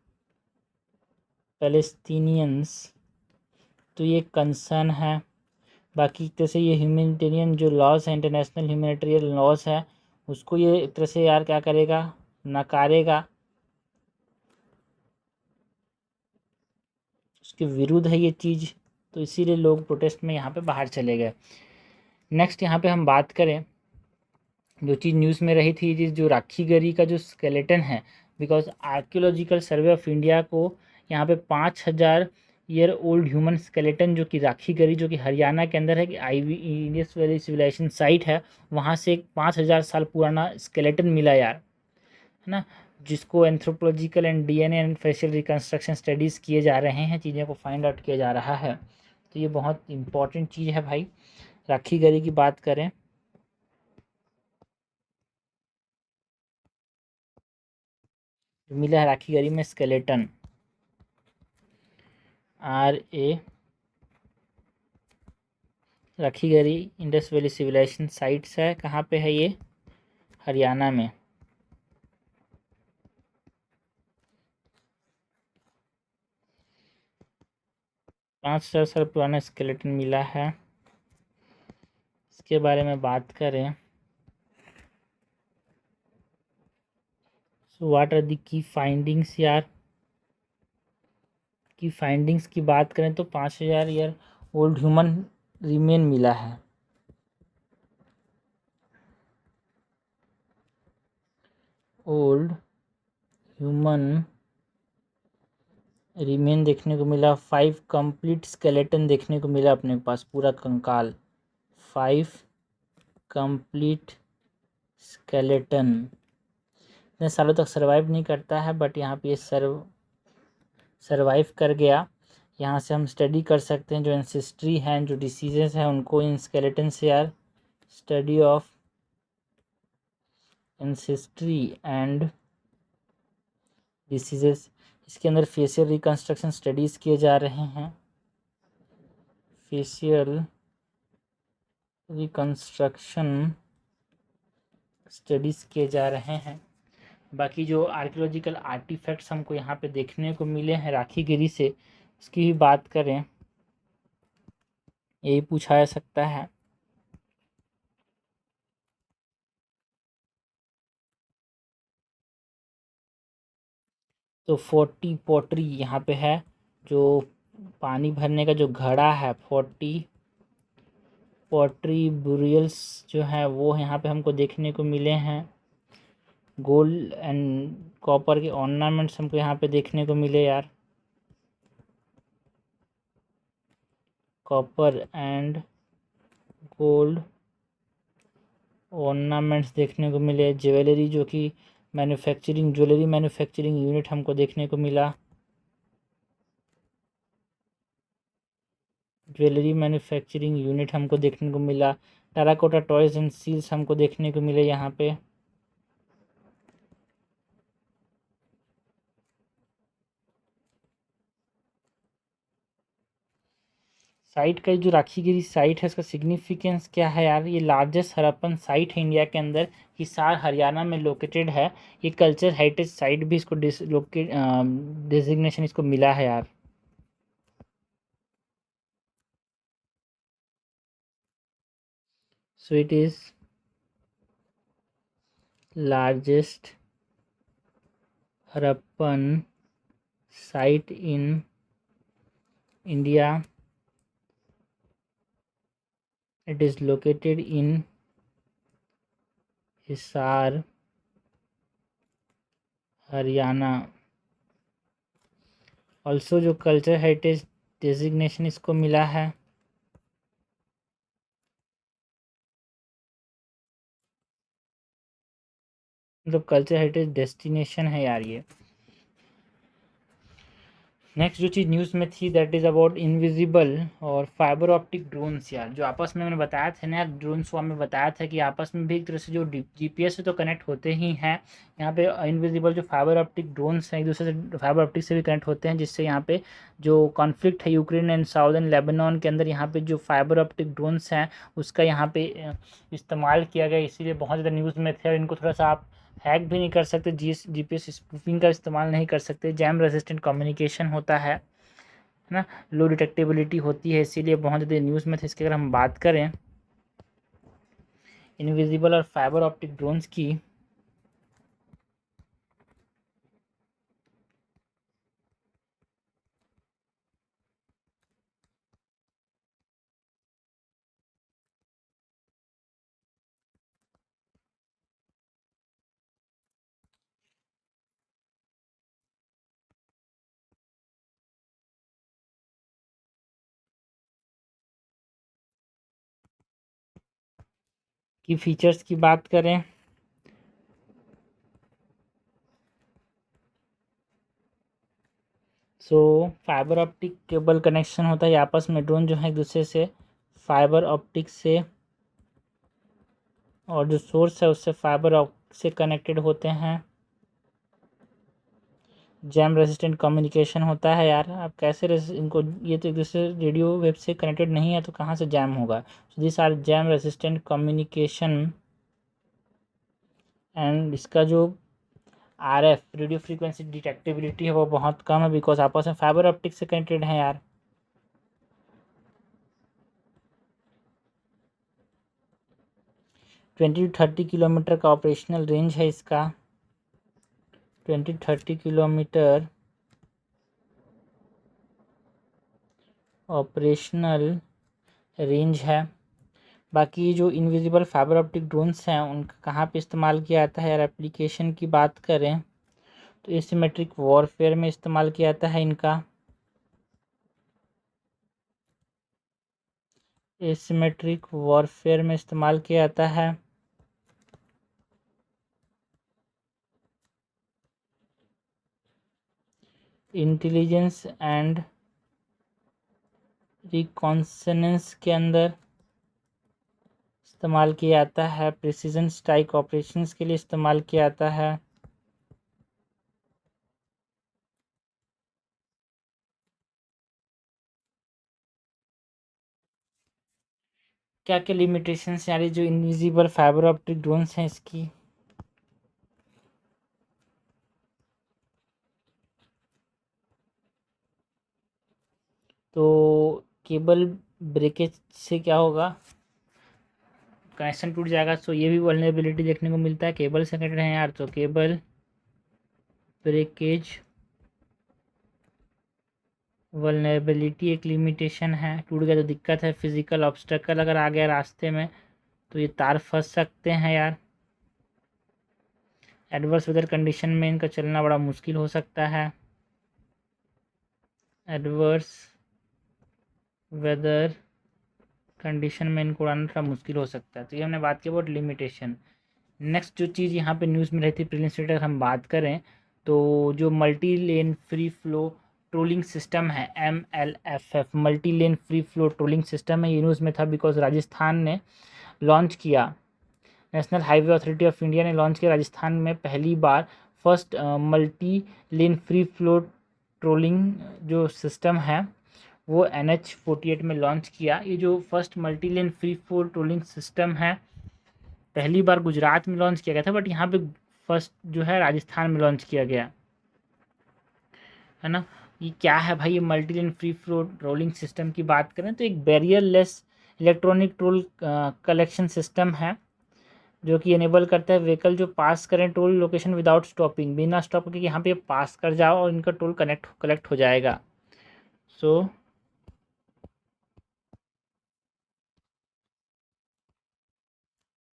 पैलेस्टीनियंस, तो ये कंसर्न है। बाकी एक तरह से ये ह्यूमैनिटेरियन जो लॉज है, इंटरनेशनल ह्यूमैनिटेरियन लॉज है, उसको ये एक तरह से यार क्या करेगा, नकारेगा। उसके विरुद्ध है ये चीज़, तो इसीलिए लोग प्रोटेस्ट में यहाँ पे बाहर चले गए। नेक्स्ट यहाँ पे हम बात करें, जो चीज़ न्यूज़ में रही थी, ये जो राखी गरी का जो स्केलेटन है, because archaeological survey of India को यहाँ पे 5000 ईयर ओल्ड ह्यूमन स्केलेटन जो कि राखी गरी जो कि हरियाणा के अंदर है कि इंडस वैली सिविलाइजेशन साइट है, वहाँ से एक 5000 साल पुराना स्केलेटन मिला यार, है ना, जिसको anthropological and DNA and facial reconstruction studies किए जा रहे हैं, चीज़ों को फाइंड आउट किया जा रहा है। तो ये बहुत इंपॉर्टेंट चीज़ है भाई। राखी गरी की बात करें, मिला है राखी गरी में स्केलेटन, RA राखी गरी इंडस वैली सिविलाइजेशन साइट्स है। कहाँ पे है ये? हरियाणा में। पाँच हजार साल पुराना स्केलेटन मिला है। इसके बारे में बात करें, so what are the key findings यार। की फाइंडिंग्स की बात करें तो 5000 ईयर ओल्ड ह्यूमन रिमेन मिला है। ओल्ड ह्यूमन रिमेन देखने को मिला। 5 कंप्लीट स्केलेटन देखने को मिला अपने पास, पूरा कंकाल। 5 कंप्लीट स्केलेटन। इतने सालों तक सर्वाइव नहीं करता है, बट यहाँ पे ये सर्वाइव कर गया। यहाँ से हम स्टडी कर सकते हैं जो एंसेस्ट्री हैं, जो डिसीजेस हैं, उनको इन स्केलेटन से यार। Study of ancestry and diseases, इसके अंदर फेशियल रिकन्स्ट्रक्शन स्टडीज़ किए जा रहे हैं। फेशियल रिकन्स्ट्रक्शन स्टडीज़ किए जा रहे हैं। बाकी जो आर्कियोलॉजिकल आर्टिफैक्ट्स हमको यहाँ पे देखने को मिले हैं राखी गिरी से, उसकी भी बात करें, यही पूछा जा सकता है। तो 40 पॉटरी यहाँ पे है, जो पानी भरने का जो घड़ा है, 40 पॉटरी बुरियल्स जो है वो यहाँ पे हमको देखने को मिले हैं। गोल्ड एंड कॉपर के ऑर्नामेंट्स हमको यहाँ पे देखने को मिले यार। कॉपर एंड गोल्ड ऑर्नामेंट्स देखने को मिले। ज्वेलरी जो कि ज्वेलरी मैन्युफैक्चरिंग यूनिट हमको देखने को मिला। ज्वेलरी मैन्युफैक्चरिंग यूनिट हमको देखने को मिला। टेराकोटा टॉयज एंड सील्स हमको देखने को मिले यहाँ पे। साइट का जो राखीगिरी साइट है, इसका सिग्निफिकेंस क्या है यार। ये लार्जेस्ट हड़प्पन साइट है इंडिया के अंदर, हिसार हरियाणा में लोकेटेड है। ये कल्चर हेरिटेज साइट भी इसको डिजिग्नेशन इसको मिला है यार। So it is largest Harappan site in India. It is located in Hisar Haryana. Also जो कल्चर हेरिटेज डेजिग्नेशन इसको मिला है। मतलब कल्चर हेरिटेज डेस्टिनेशन है यार ये। नेक्स्ट जो चीज़ न्यूज़ में थी, दैट इज़ अबाउट इनविजिबल और फाइबर ऑप्टिक ड्रोन्स यार, जो आपस में मैंने बताया था ना, ड्रोन स्वाम में बताया था कि आपस में भी एक तरह से जो जीपीएस से तो कनेक्ट होते ही हैं। यहाँ पे इनविजिबल जो फाइबर ऑप्टिक ड्रोन्स हैं, एक दूसरे से फाइबर ऑप्टिक से भी कनेक्ट होते हैं, जिससे यहाँ पे जो कॉन्फ्लिक्ट है यूक्रेन एंड साउदर्न लेबनान के अंदर, यहाँ पे जो फाइबर ऑप्टिक ड्रोन्स हैं उसका यहाँ पे इस्तेमाल किया गया, इसीलिए बहुत ज़्यादा न्यूज़ में थे। और इनको थोड़ा सा आप हैक भी नहीं कर सकते, जीपीएस स्पूफिंग का इस्तेमाल नहीं कर सकते, जैम रेजिस्टेंट कम्युनिकेशन होता है ना, लो डिटेक्टेबिलिटी होती है, इसीलिए बहुत ज़्यादा न्यूज़ में थे। इसकी अगर हम बात करें इनविजिबल और फाइबर ऑप्टिक ड्रोन्स की, की फीचर्स की बात करें सो फाइबर ऑप्टिक केबल कनेक्शन होता है आपस में, ड्रोन जो है एक दूसरे से फाइबर ऑप्टिक से और जो सोर्स है उससे फाइबर ऑप्टिक से कनेक्टेड होते हैं। जैम रेजिस्टेंट कम्युनिकेशन होता है यार, आप कैसे इनको, ये तो एक दूसरे रेडियो वेव से कनेक्टेड नहीं है तो कहाँ से जैम होगा। So this are jam resistant communication. And इसका जो RF रेडियो फ्रीक्वेंसी डिटेक्टिबिलिटी है वो बहुत कम है, बिकॉज आपस में फाइबर ऑप्टिक से कनेक्टेड है यार। 20 to 30 किलोमीटर का ऑपरेशनल रेंज है इसका। 20-30 किलोमीटर ऑपरेशनल रेंज है। बाकी जो इनविजिबल फाइबर ऑप्टिक ड्रोन्स हैं उनका कहाँ पे इस्तेमाल किया जाता है यार, एप्लीकेशन की बात करें तो एसिमेट्रिक वॉरफेयर में इस्तेमाल किया जाता है इनका। एसिमेट्रिक वॉरफेयर में इस्तेमाल किया जाता है। इंटेलिजेंस एंड रिकॉन्सनेंस के अंदर इस्तेमाल किया जाता है। प्रिसीजन स्ट्राइक ऑपरेशंस के लिए इस्तेमाल किया जाता है। क्या क्या लिमिटेशंस यार जो इनविजिबल फाइबर ऑप्टिक ड्रोन्स हैं इसकी। तो केबल ब्रेकेज से क्या होगा, कनेक्शन टूट जाएगा। सो ये भी वल्नरेबिलिटी देखने को मिलता है, केबल से कनेक्टेड है यार तो केबल ब्रेकेज वल्नरेबिलिटी एक लिमिटेशन है। टूट गया तो दिक्कत है, फिजिकल ऑब्स्टेकल अगर आ गया रास्ते में तो ये तार फंस सकते हैं यार। एडवर्स वेदर कंडीशन में इनका चलना बड़ा मुश्किल हो सकता है। एडवर्स वेदर कंडीशन में इनको उड़ाना थोड़ा मुश्किल हो सकता है। तो ये हमने बात की अबाउट लिमिटेशन। नेक्स्ट जो चीज़ यहाँ पे न्यूज़ में रहती है प्रीलिम्स अगर हम बात करें तो जो multi lane free flow trolling system है MLFF, multi lane free flow trolling system है, ये न्यूज़ में था बिकॉज राजस्थान ने लॉन्च किया। National Highway Authority of India ने लॉन्च किया राजस्थान में पहली बार first multi lane free flow tolling जो सिस्टम है वो NH-48 में लॉन्च किया। ये जो first multi lane free flow trolling system है पहली बार गुजरात में लॉन्च किया गया था, बट यहाँ पे फर्स्ट जो है राजस्थान में लॉन्च किया गया है ना। ये क्या है भाई, ये multi lane free flow trolling system की बात करें तो एक barrierless electronic toll collection system है जो कि इनेबल करता है व्हीकल जो पास करें टोल लोकेशन विदाउट स्टॉपिंग, बिना स्टॉप करके यहाँ पे पास कर जाओ और इनका टोल कलेक्ट हो जाएगा। सो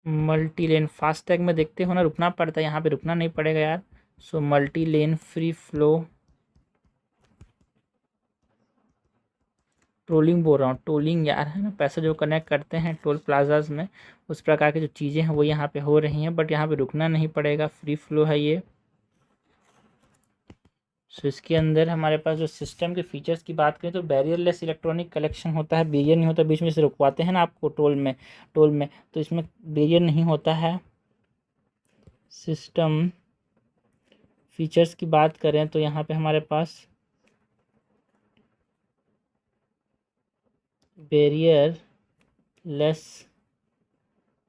मल्टी लेन फास्टैग में देखते हो ना रुकना पड़ता है, यहाँ पे रुकना नहीं पड़ेगा यार। So multi lane free flow trolling बोल रहा हूँ, टोलिंग यार है ना, पैसे जो कनेक्ट करते हैं टोल प्लाजाज में उस प्रकार की जो चीज़ें हैं वो यहाँ पे हो रही हैं, बट यहाँ पे रुकना नहीं पड़ेगा, फ्री फ्लो है ये। सो इसके अंदर हमारे पास जो सिस्टम के फीचर्स की बात करें तो बैरियरलेस इलेक्ट्रॉनिक कलेक्शन होता है, बैरियर नहीं होता, बीच में से रुकवाते हैं ना आपको टोल में तो इसमें बैरियर नहीं होता है। सिस्टम फीचर्स की बात करें तो यहाँ पे हमारे पास बैरियर लेस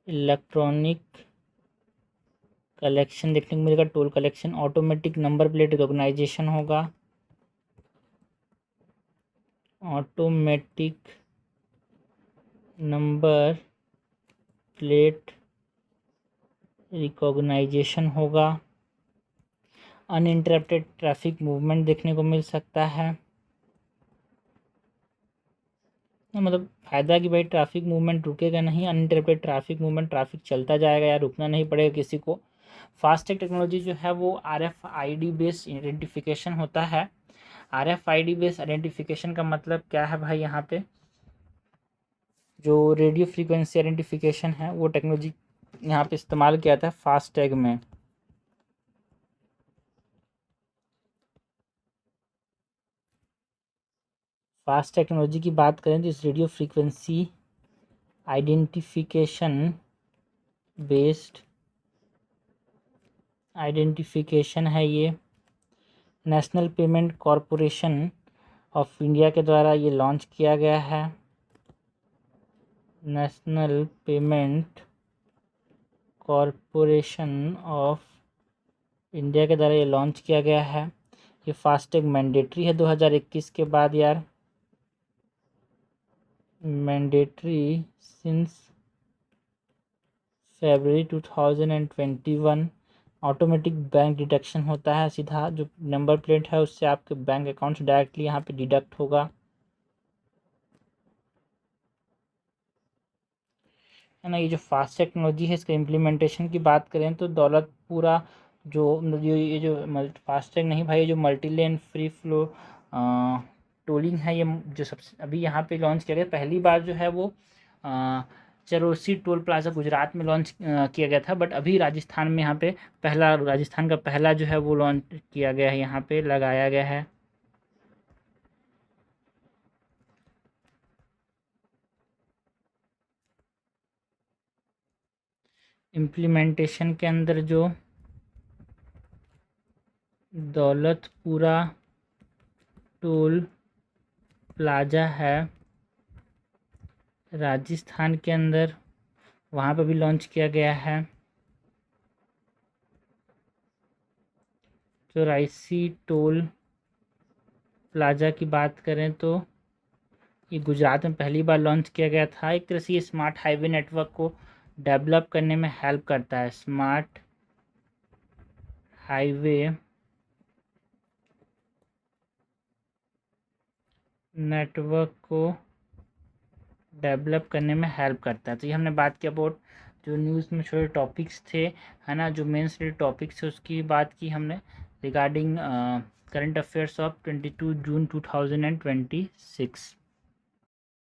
इलेक्ट्रॉनिक कलेक्शन देखने को मिलेगा। Toll collection, automatic number plate recognisation होगा, ऑटोमेटिक नंबर प्लेट रिकॉग्नाइजेशन होगा, अनइंटरप्टेड ट्रैफिक मूवमेंट देखने को मिल सकता है। मतलब फ़ायदा कि भाई ट्रैफिक मूवमेंट रुकेगा नहीं, अनइंटरप्टेड ट्रैफिक मूवमेंट, ट्रैफिक चलता जाएगा यार, रुकना नहीं पड़ेगा किसी को। फास्टैग टेक्नोलॉजी जो है वो RFID बेस्ड आइडेंटिफिकेशन होता है। RFID बेस्ड आइडेंटिफिकेशन का मतलब क्या है भाई, यहाँ पे जो रेडियो फ्रीक्वेंसी आइडेंटिफिकेशन है वो टेक्नोलॉजी यहाँ पे इस्तेमाल किया था फास्टैग में। फास्ट टेक्नोलॉजी की बात करें तो इस radio frequency identification based identification है ये। National payment corporation of India के द्वारा ये लॉन्च किया गया है। National payment corporation of India के द्वारा ये लॉन्च किया गया है। ये फास्टैग मैंडेटरी है 2021 के बाद यार, mandatory since February 2021। Automatic bank deduction होता है, सीधा जो नंबर प्लेट है उससे आपके बैंक अकाउंट से डायरेक्टली यहाँ पे डिडक्ट होगा, है ना। ये जो फास्ट टेक्नोलॉजी है इसके इम्प्लीमेंटेशन की बात करें तो दौलतपुरा जो मतलब ये जो फास्टैग नहीं भाई, ये जो multi lane free flow tolling है, ये जो सबसे अभी यहाँ पे लॉन्च किया गया पहली बार जो है वो चरोसी टोल प्लाजा गुजरात में लॉन्च किया गया था, बट अभी राजस्थान में यहाँ पे राजस्थान का पहला जो है वो लॉन्च किया गया है, यहाँ पे लगाया गया है। इम्प्लीमेंटेशन के अंदर जो दौलतपुरा टोल प्लाजा है राजस्थान के अंदर, वहाँ पे भी लॉन्च किया गया है। जो राइसी टोल प्लाजा की बात करें तो ये गुजरात में पहली बार लॉन्च किया गया था। एक तरह से ये स्मार्ट हाईवे नेटवर्क को डेवलप करने में हेल्प करता है। स्मार्ट हाईवे नेटवर्क को डेवलप करने में हेल्प करता है। तो ये हमने बात की अबाउट जो न्यूज़ में छोटे टॉपिक्स थे, है ना, जो मेन रिलेटेड टॉपिक्स थे उसकी बात की हमने regarding current affairs of 22 June 2026।